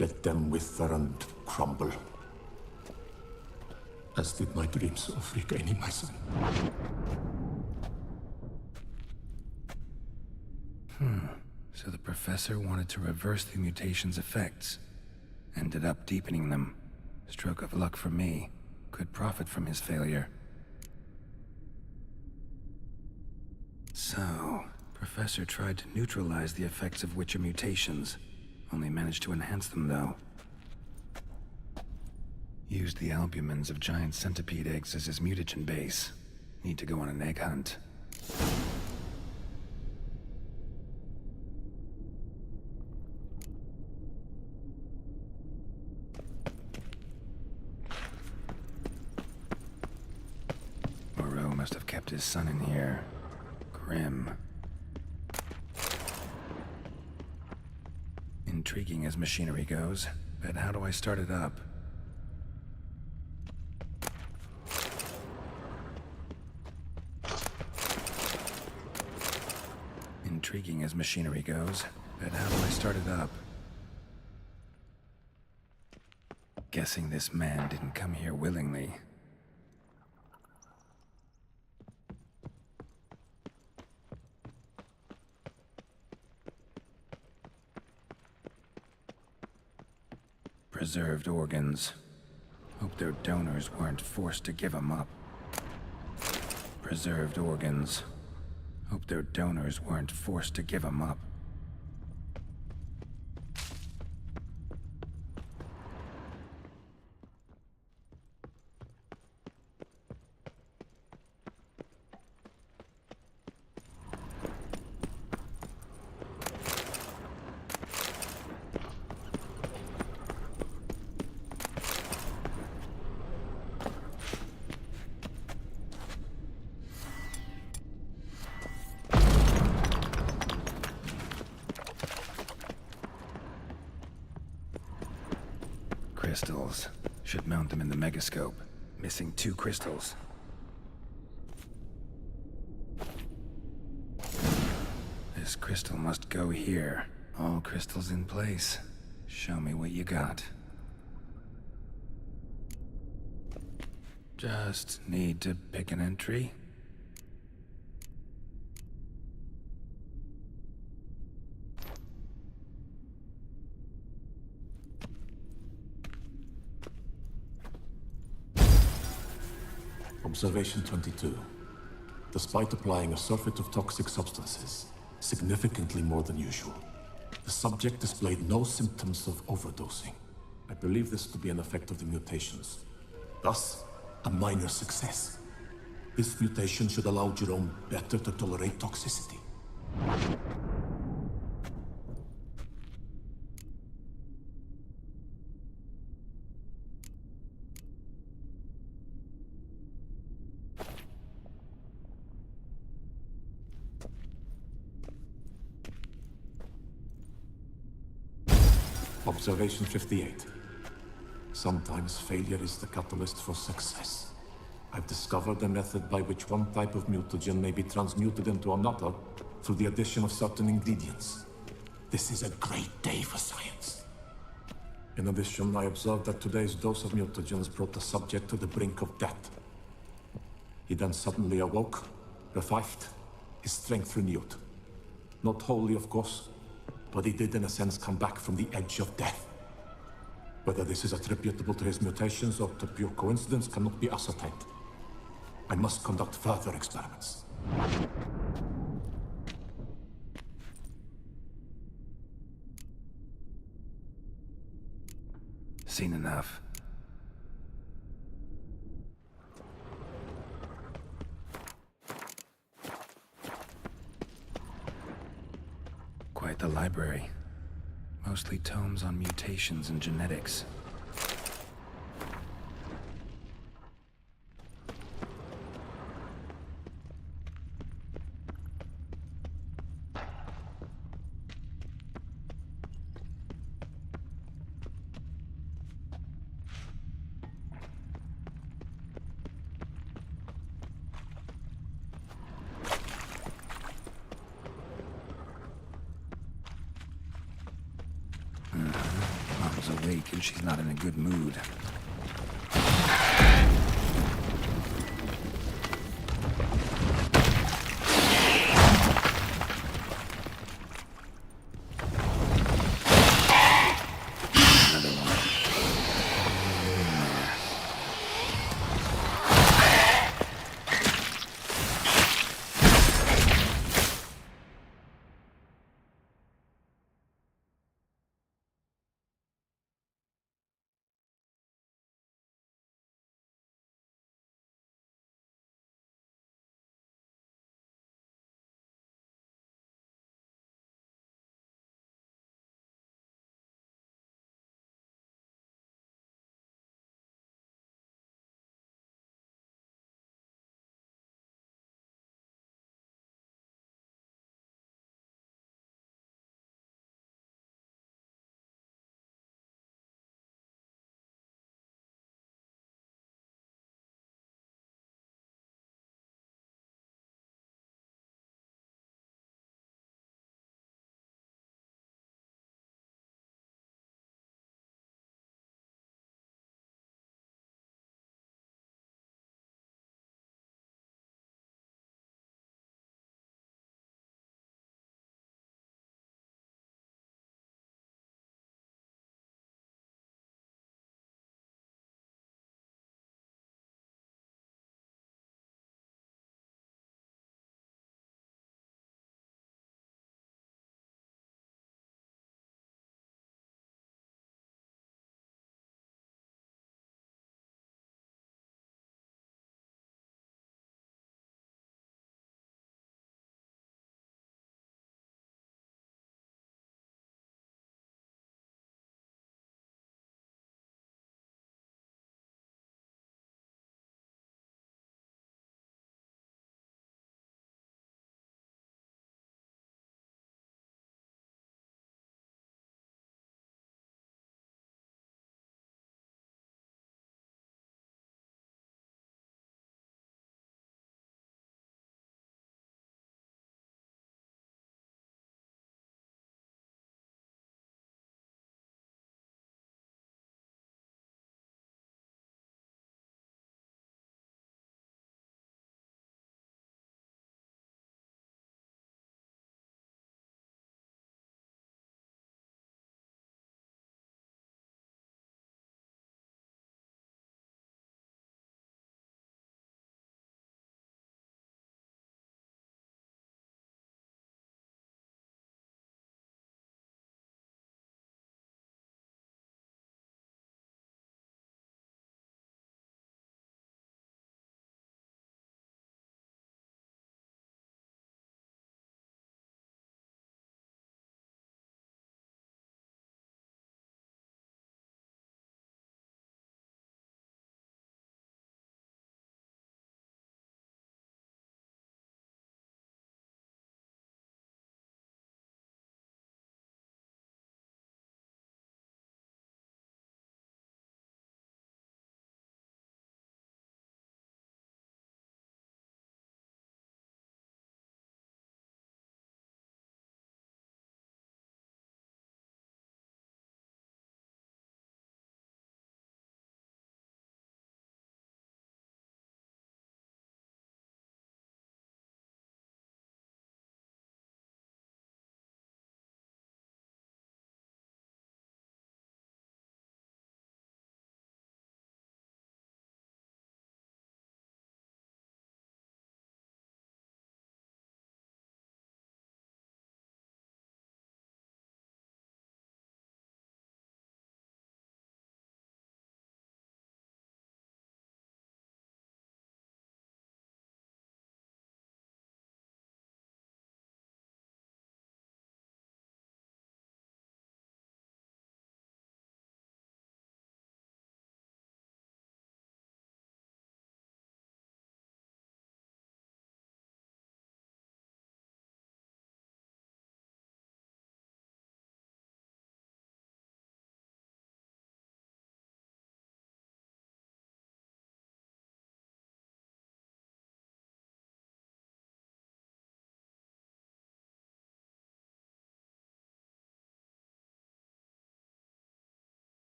let them wither and crumble, as did my dreams of regaining my son. So the professor wanted to reverse the mutation's effects. Ended up deepening them. Stroke of luck for me. Could profit from his failure. So, Professor tried to neutralize the effects of Witcher mutations. Only managed to enhance them, though. Used the albumins of giant centipede eggs as his mutagen base. Need to go on an egg hunt. Moreau must have kept his son in here. Grim. Intriguing as machinery goes, but how do I start it up? Intriguing as machinery goes, but how do I start it up? Guessing this man didn't come here willingly. Preserved organs. Hope their donors weren't forced to give them up. Preserved organs. Hope their donors weren't forced to give them up. Crystals. Should mount them in the megascope. Missing 2 crystals. This crystal must go here. All crystals in place. Show me what you got. Just need to pick an entry. Observation 22. Despite applying a surfeit of toxic substances, significantly more than usual, the subject displayed no symptoms of overdosing. I believe this to be an effect of the mutations. Thus, a minor success. This mutation should allow Jerome better to tolerate toxicity. Observation 58. Sometimes failure is the catalyst for success. I've discovered a method by which one type of mutagen may be transmuted into another through the addition of certain ingredients. This is a great day for science. In addition, I observed that today's dose of mutagens brought the subject to the brink of death. He then suddenly awoke, revived, his strength renewed. Not wholly, of course, but he did in a sense come back from the edge of death. Whether this is attributable to his mutations or to pure coincidence cannot be ascertained. I must conduct further experiments. Seen enough. Quite the library. Mostly tomes on mutations and genetics. Mom's awake and she's not in a good mood. Another one.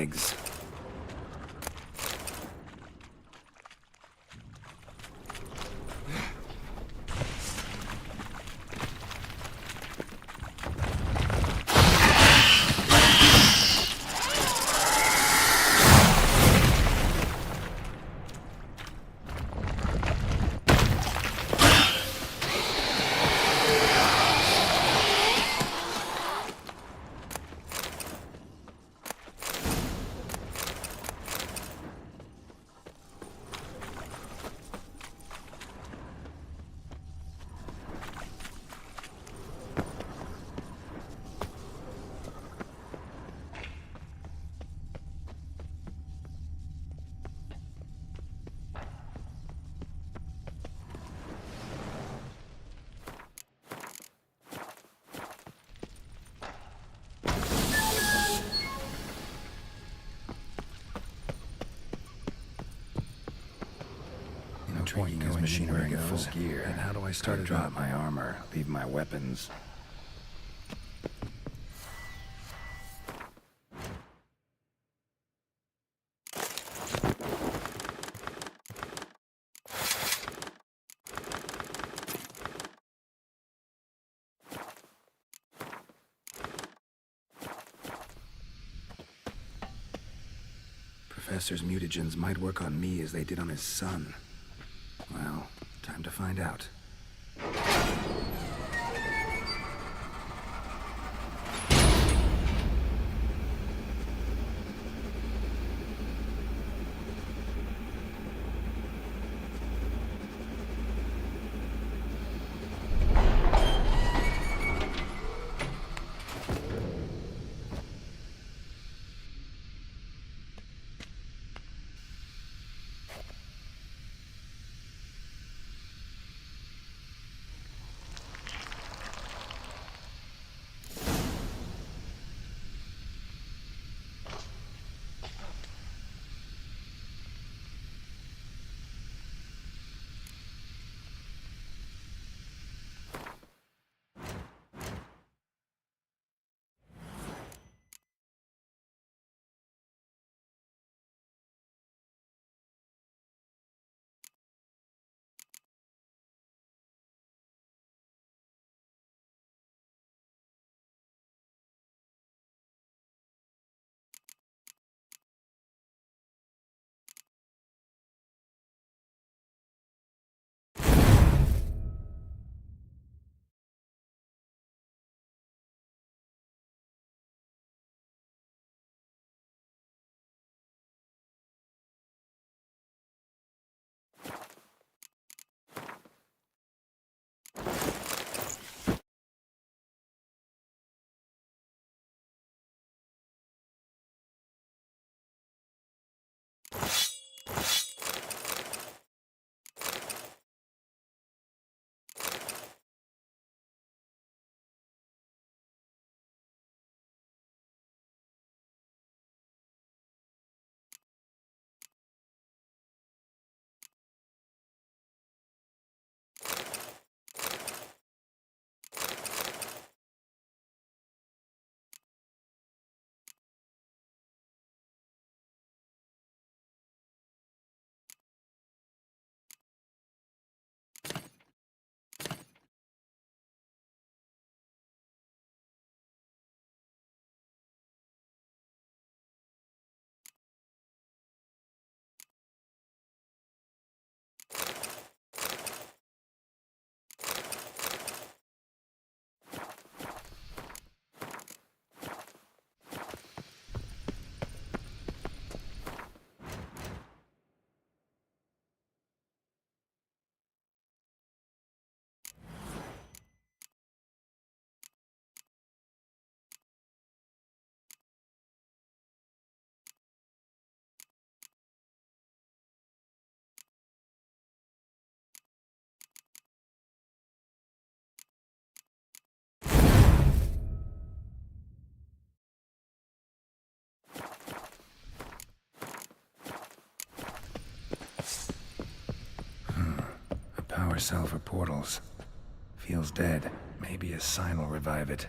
legs. Tweaking his machinery at full gear. And how do I start to drop my armor, leave my weapons? Professor's mutagens might work on me as they did on his son. Well, time to find out. Power cell for portals. Feels dead. Maybe a sign will revive it.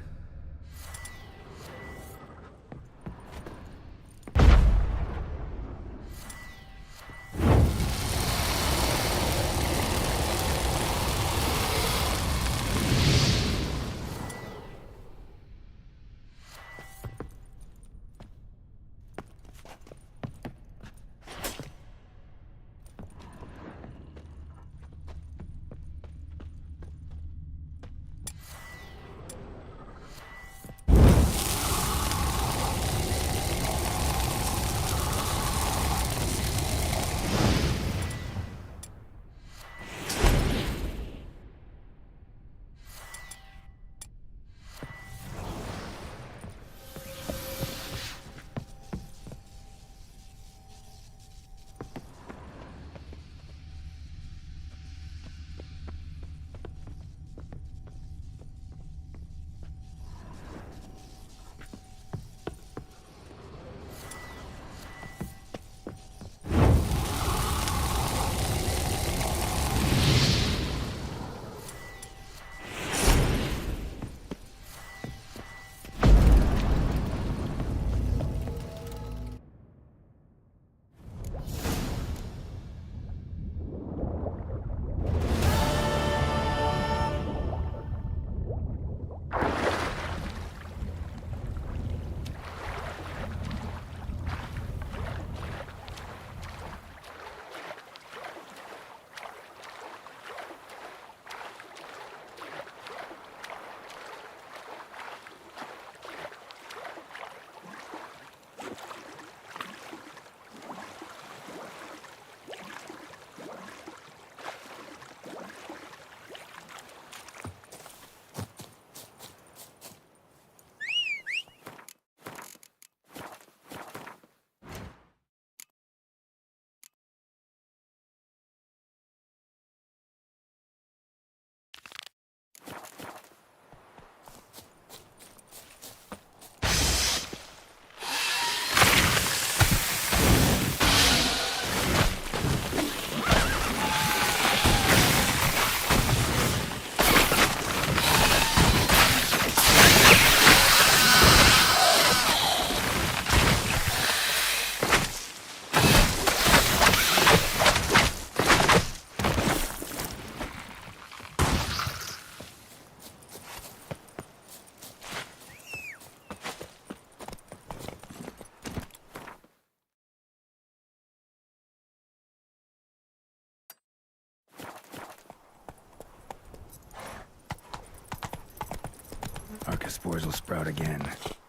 spores will sprout again.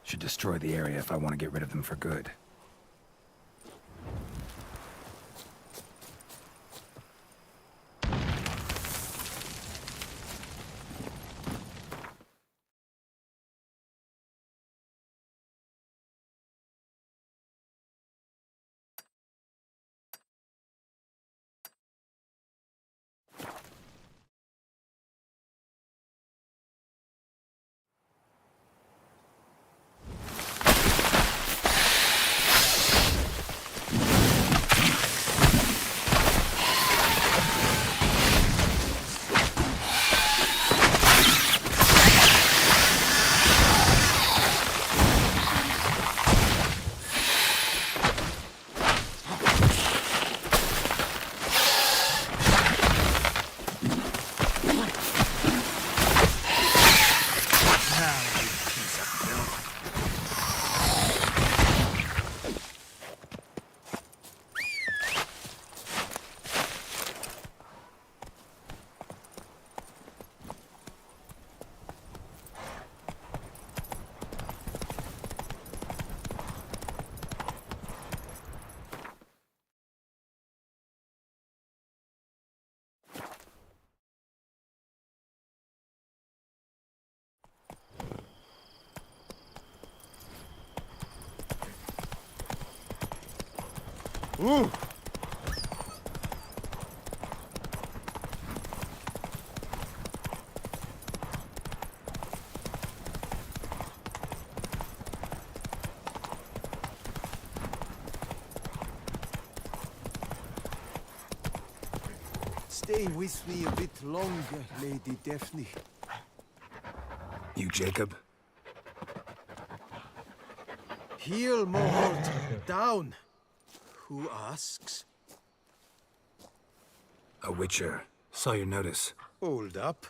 Should destroy the area if I want to get rid of them for good. Ooh! Stay with me a bit longer, Lady Daphne. You, Jacob? Heel, Mohort. Down. Who asks? A witcher. Saw your notice. Hold up.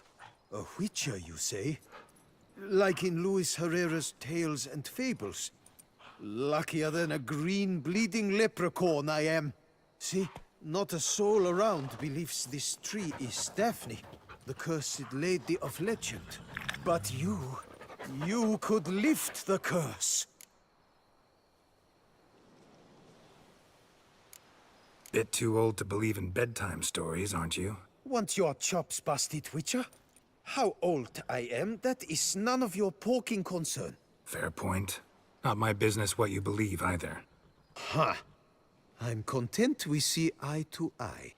A witcher, you say? Like in Luis Herrera's Tales and Fables. Luckier than a green bleeding leprechaun I am. See, not a soul around believes this tree is Daphne, the cursed lady of legend. But you could lift the curse. Bit too old to believe in bedtime stories, aren't you? Want your chops busted, Witcher? How old I am, that is none of your poking concern. Fair point. Not my business what you believe, either. Ha! I'm content we see eye to eye.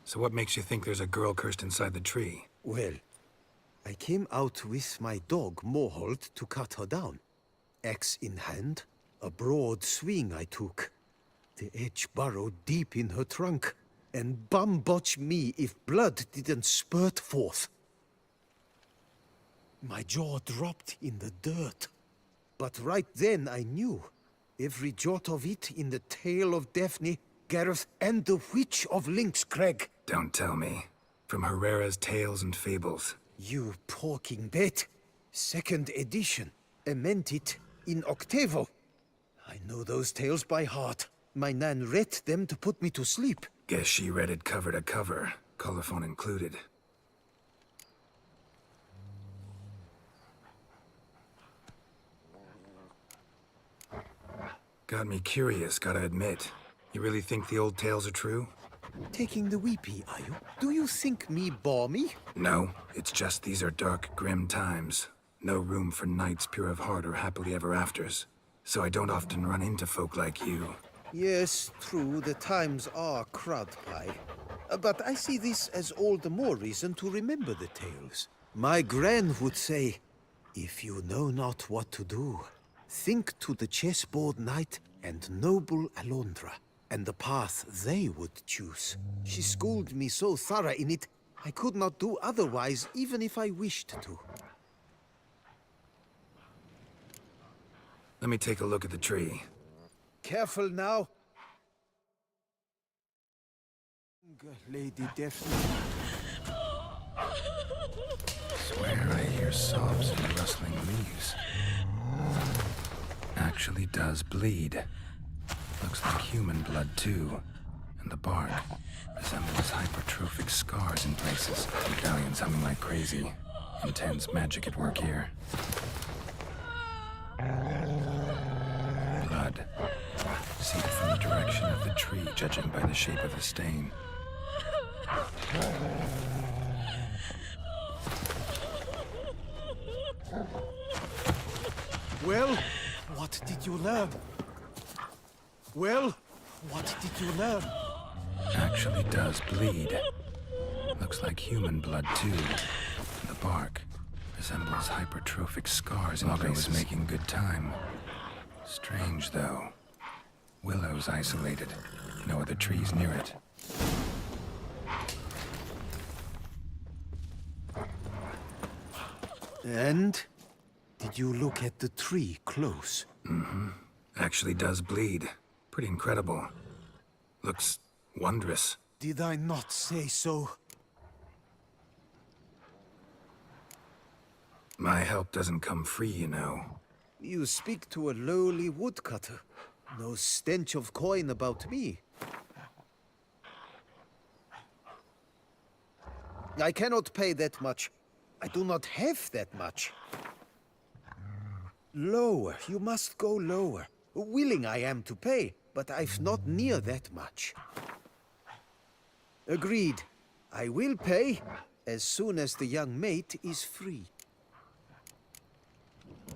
So what makes you think there's a girl cursed inside the tree? Well, I came out with my dog, Moholt, to cut her down. Axe in hand, a broad swing I took. The edge burrowed deep in her trunk, and bum-botch me if blood didn't spurt forth. My jaw dropped in the dirt. But right then I knew. Every jot of it in the tale of Daphne, Gareth, and the Witch of Lynxcrag. Don't tell me. From Herrera's Tales and Fables. You porking bet. 2nd edition. Amended in octavo. I know those tales by heart. My nan read them to put me to sleep. Guess she read it cover to cover, colophon included. Got me curious, gotta admit. You really think the old tales are true? Taking the weepy, are you? Do you think me balmy? No, it's just these are dark, grim times. No room for knights pure of heart or happily ever afters. So I don't often run into folk like you. Yes, true, the times are crud pie. But I see this as all the more reason to remember the tales. My gran would say, if you know not what to do, think to the chessboard knight and noble Alondra, and the path they would choose. She schooled me so thorough in it, I could not do otherwise even if I wished to. Let me take a look at the tree. Careful now. Lady Daphne. Swear I hear sobs and rustling leaves. Actually does bleed. Looks like human blood too. And the bark, the Resembles hypertrophic scars in places. Medallions humming like crazy. Intense magic at work here. Blood. Seeped from the direction of the tree, judging by the shape of the stain. Well, what did you learn? Well, what did you learn? Actually does bleed. Looks like human blood, too. The bark resembles hypertrophic scars in places. Was making good time. Strange, though. Willow's isolated. No other trees near it. And? Did you look at the tree close? Mm-hmm. Actually does bleed. Pretty incredible. Looks wondrous. Did I not say so? My help doesn't come free, you know. You speak to a lowly woodcutter. No stench of coin about me. I cannot pay that much. I do not have that much. Lower. You must go lower. Willing I am to pay, but I've not near that much. Agreed. I will pay as soon as the young mate is free.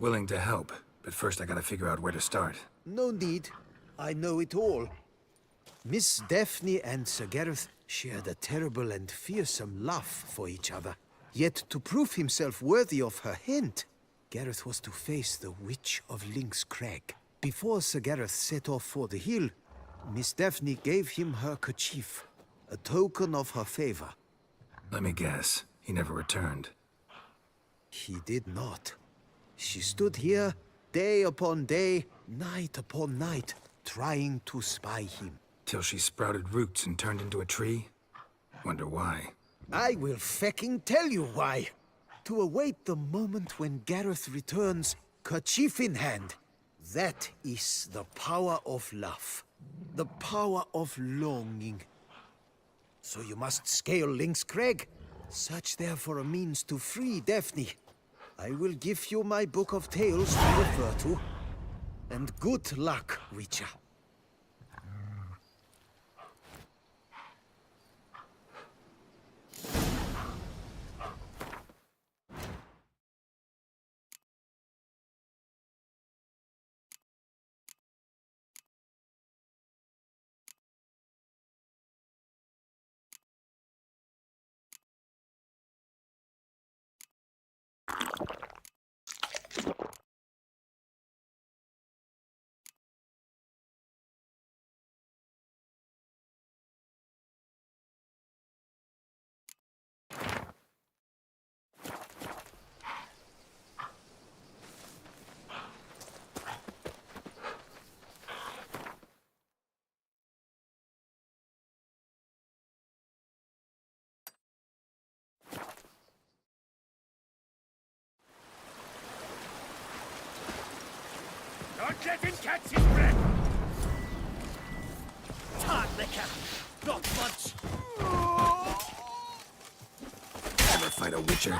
Willing to help, but first I gotta figure out where to start. No need. I know it all. Miss Daphne and Sir Gareth shared a terrible and fearsome love for each other. Yet to prove himself worthy of her hint, Gareth was to face the Witch of Lynx Crag. Before Sir Gareth set off for the hill, Miss Daphne gave him her kerchief, a token of her favor. Let me guess, he never returned. He did not. She stood here, day upon day, night upon night, trying to spy him. Till she sprouted roots and turned into a tree? Wonder why. I will fecking tell you why. To await the moment when Gareth returns, kerchief in hand. That is the power of love. The power of longing. So you must scale Lynx Crag. Search there for a means to free Daphne. I will give you my book of tales to refer to. And good luck, Witcher. Don't let him catch his breath! Tart liquor! Not much! Never fight a witcher.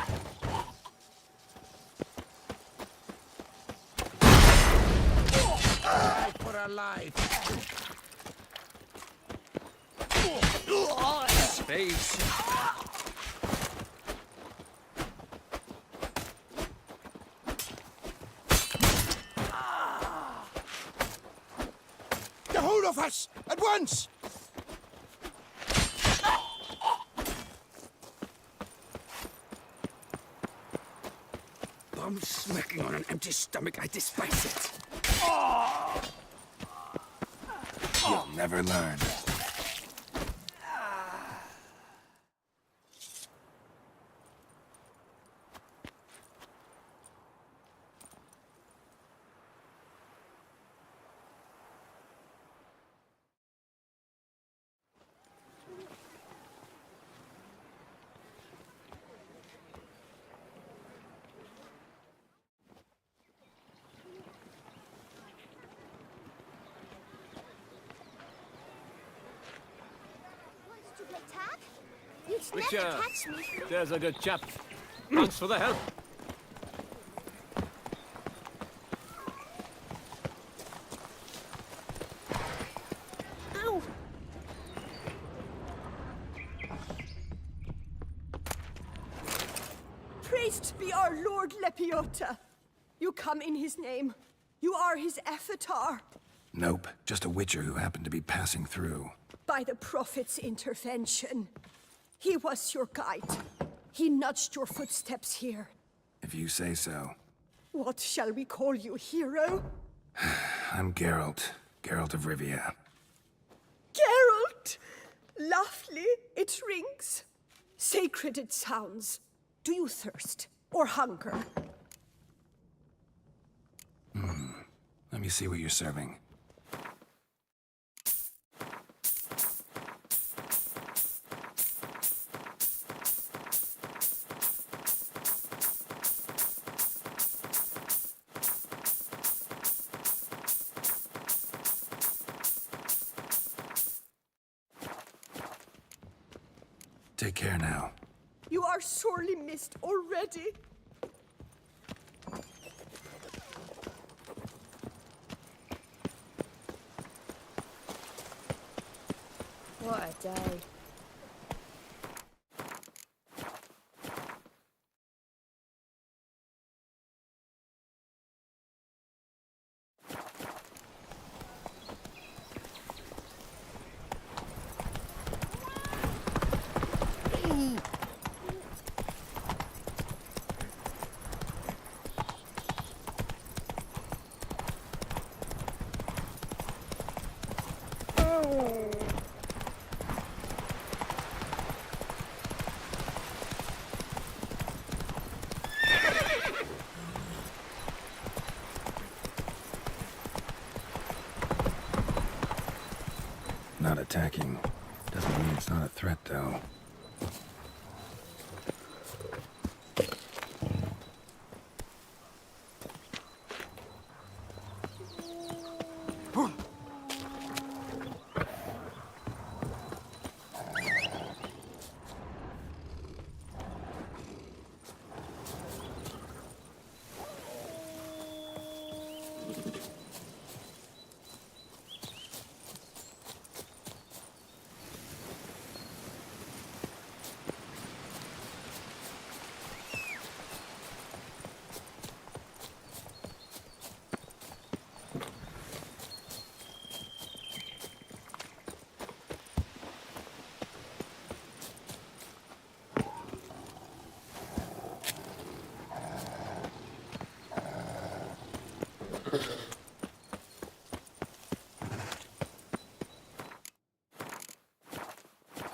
Eye for a life! Space. Get hold of us! At once! Bum smacking on an empty stomach, I despise it. You'll never learn. Witcher, there's a good chap. Thanks for the help. Ow! Praised be our Lord Lepiota. You come in his name. You are his avatar. Nope, just a witcher who happened to be passing through. By the prophet's intervention. He was your guide. He nudged your footsteps here. If you say so. What shall we call you, hero? I'm Geralt. Geralt of Rivia. Geralt! Lovely, it rings. Sacred it sounds. Do you thirst or hunger? Let me see what you're serving. Take care now. You are sorely missed already. What a day. Not attacking. Doesn't mean it's not a threat, though.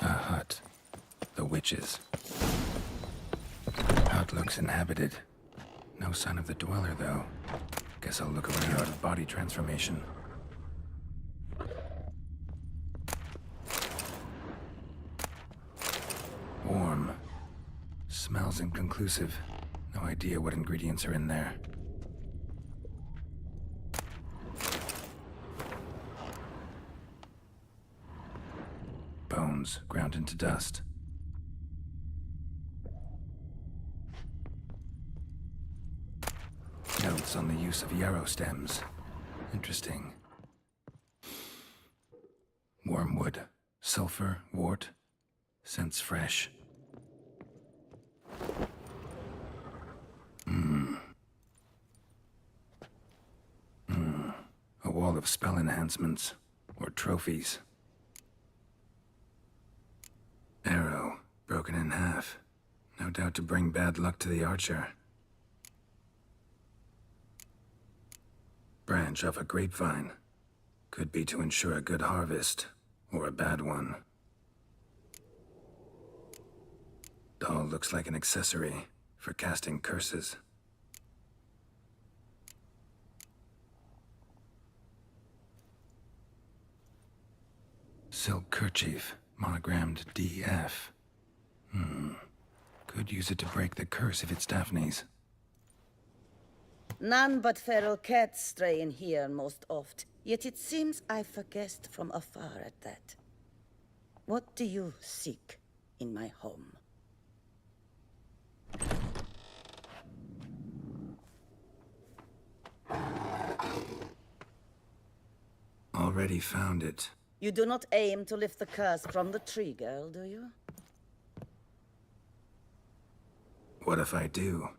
A hut. The witches. Hut looks inhabited. No sign of the dweller, though. Guess I'll look around out of body transformation. Warm. Smells inconclusive. No idea what ingredients are in there. Bones ground into dust. Notes on the use of yarrow stems. Interesting. Wormwood. Sulfur. Wort. Scents fresh. A wall of spell enhancements. Or trophies. Arrow, broken in half. No doubt to bring bad luck to the archer. Branch off a grapevine. Could be to ensure a good harvest, or a bad one. Doll looks like an accessory for casting curses. Silk kerchief. Monogrammed DF. Could use it to break the curse if it's Daphne's. None but feral cats stray in here most oft, yet it seems I've a guest from afar at that. What do you seek in my home. Already found it. You do not aim to lift the curse from the tree, girl, do you? What if I do?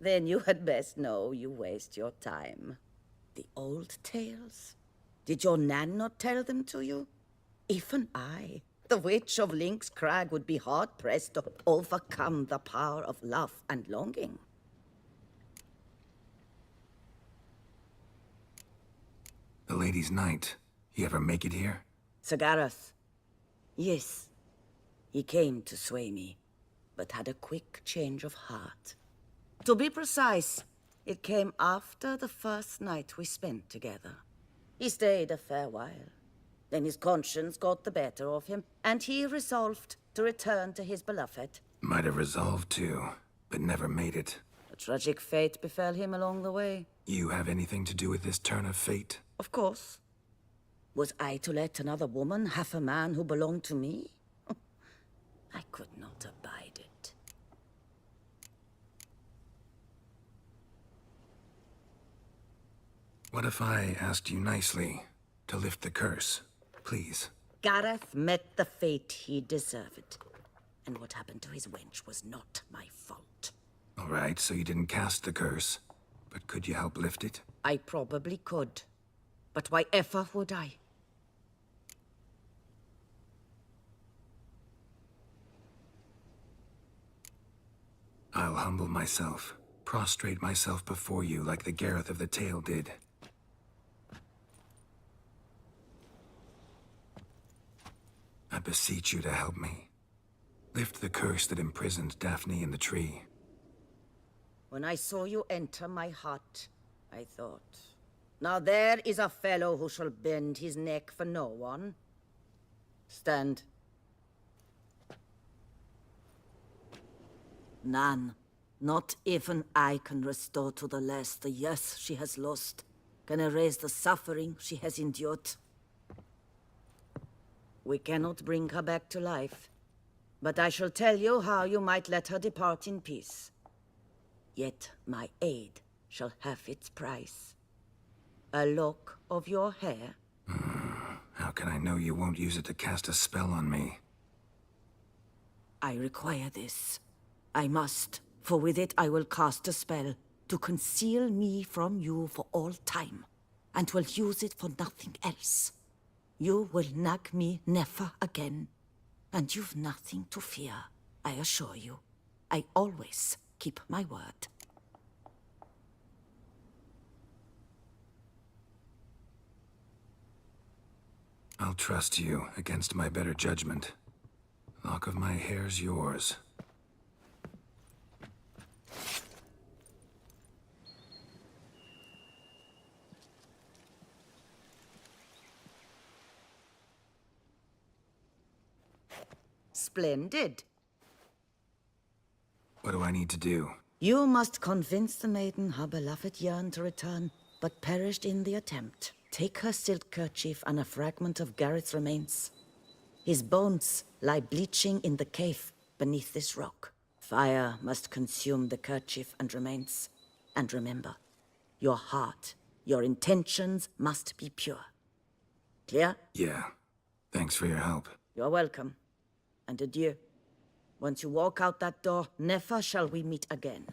Then you had best know you waste your time. The old tales? Did your Nan not tell them to you? Even I, the Witch of Lynx Crag, would be hard-pressed to overcome the power of love and longing. The Lady's Knight. He ever make it here? Sir Gareth. Yes. He came to sway me, but had a quick change of heart. To be precise, it came after the first night we spent together. He stayed a fair while. Then his conscience got the better of him, and he resolved to return to his beloved. Might have resolved to, but never made it. A tragic fate befell him along the way. You have anything to do with this turn of fate? Of course. Was I to let another woman have a man who belonged to me? I could not abide it. What if I asked you nicely to lift the curse, please? Gareth met the fate he deserved. And what happened to his wench was not my fault. All right, so you didn't cast the curse, but could you help lift it? I probably could. But why ever would I? I'll humble myself, prostrate myself before you like the Gareth of the tale did. I beseech you to help me. Lift the curse that imprisoned Daphne in the tree. When I saw you enter my hut, I thought, now there is a fellow who shall bend his neck for no one. Stand. None. Not even I can restore to the lass the years she has lost, can erase the suffering she has endured. We cannot bring her back to life, but I shall tell you how you might let her depart in peace. Yet my aid shall have its price. A lock of your hair. How can I know you won't use it to cast a spell on me? I require this. I must, for with it I will cast a spell to conceal me from you for all time, and will use it for nothing else. You will nag me never again, and you've nothing to fear, I assure you. I always keep my word. I'll trust you against my better judgment. Lock of my hair's yours. Splendid. What do I need to do? You must convince the maiden her beloved yearned to return, but perished in the attempt. Take her silk kerchief and a fragment of Gareth's remains. His bones lie bleaching in the cave beneath this rock. Fire must consume the kerchief and remains. And remember, your heart, your intentions must be pure. Clear? Yeah. Thanks for your help. You're welcome. And adieu. Once you walk out that door, never shall we meet again.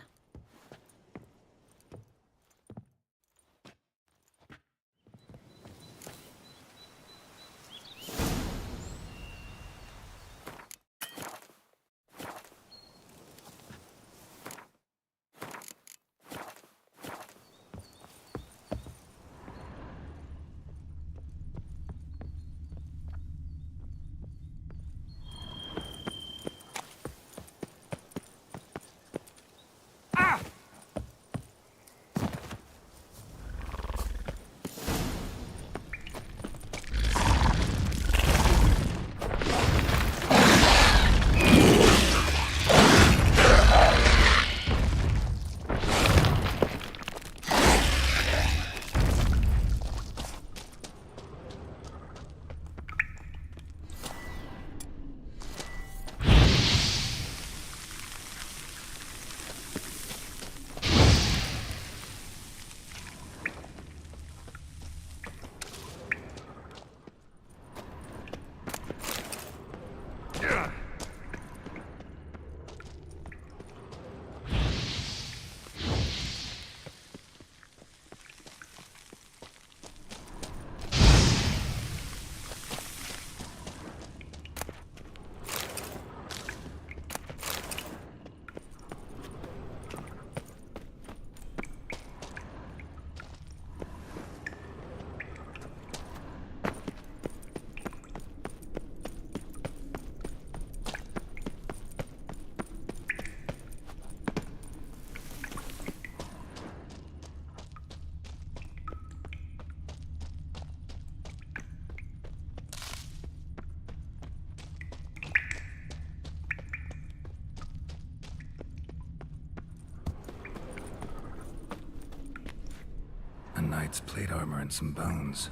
knight's plate armor and some bones.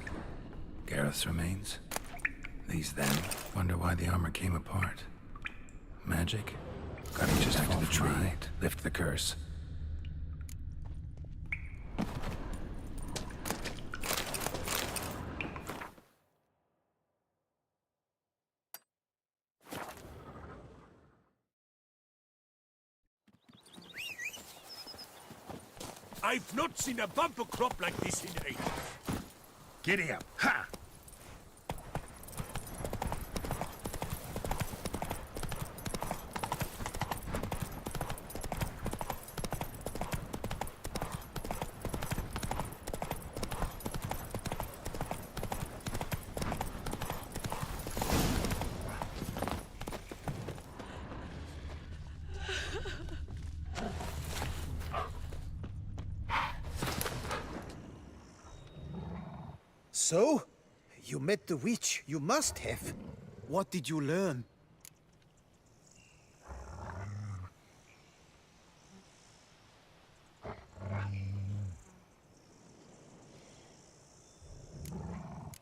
Gareth's remains? These then? Wonder why the armor came apart. Magic? Gotta just back to the tree. Right. Lift the curse. I've not seen a bumper crop like this in ages. Giddy up. Ha! So? You met the witch. You must have. What did you learn?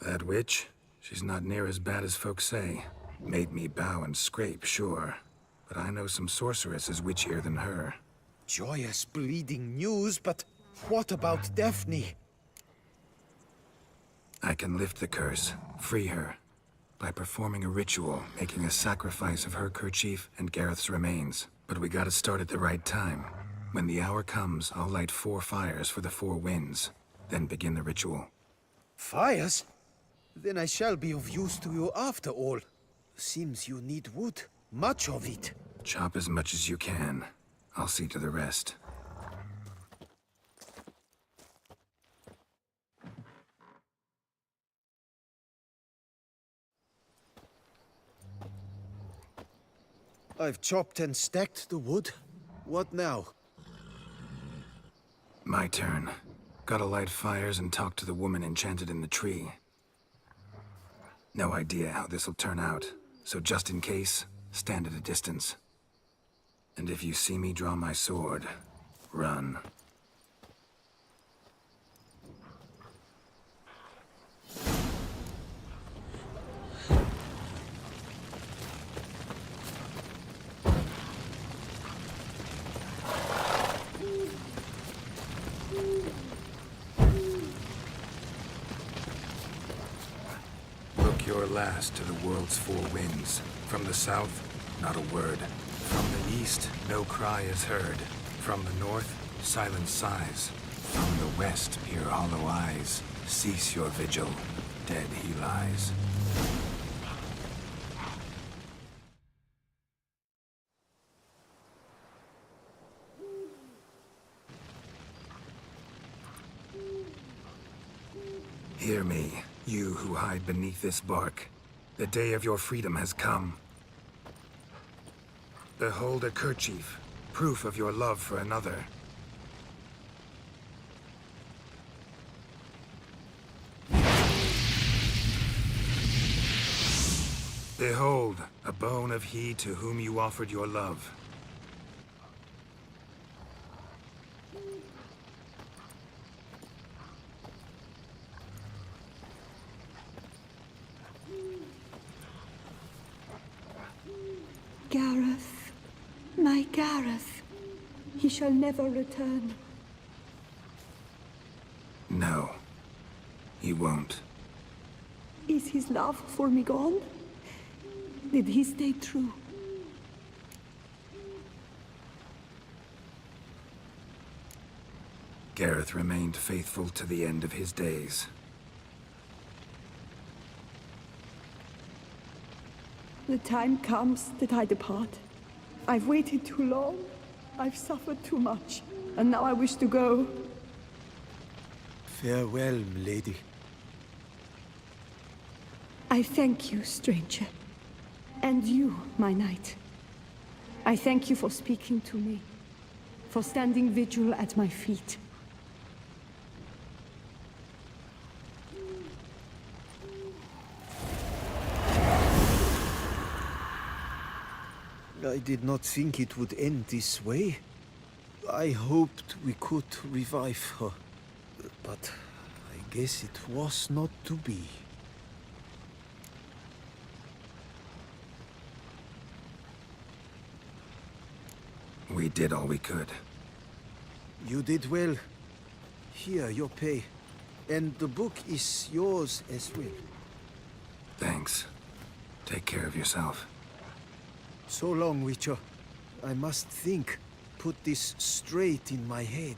That witch? She's not near as bad as folks say. Made me bow and scrape, sure. But I know some sorceresses witchier than her. Joyous, bleeding news, but what about Daphne? I can lift the curse, free her, by performing a ritual, making a sacrifice of her kerchief and Gareth's remains. But we gotta start at the right time. When the hour comes, I'll light 4 fires for the 4 winds, then begin the ritual. Fires? Then I shall be of use to you after all. Seems you need wood. Much of it. Chop as much as you can. I'll see to the rest. I've chopped and stacked the wood. What now? My turn. Gotta light fires and talk to the woman enchanted in the tree. No idea how this'll turn out, so just in case, stand at a distance. And if you see me draw my sword, run. Your last to the world's 4 winds. From the south, not a word. From the east, no cry is heard. From the north, silent sighs. From the west, peer hollow eyes. Cease your vigil, dead he lies. Hear me, you who hide beneath this bark. The day of your freedom has come. Behold a kerchief, proof of your love for another. Behold, a bone of he to whom you offered your love. Gareth, my Gareth, he shall never return. No, he won't. Is his love for me gone? Did he stay true? Gareth remained faithful to the end of his days. The time comes that I depart. I've waited too long. I've suffered too much. And now I wish to go. Farewell, milady. I thank you, stranger. And you, my knight. I thank you for speaking to me. For standing vigil at my feet. I did not think it would end this way. I hoped we could revive her, but guess it was not to be. We did all we could. You did well. Here, your pay. And the book is yours as well. Thanks. Take care of yourself. So long, Witcher. I must think. Put this straight in my head.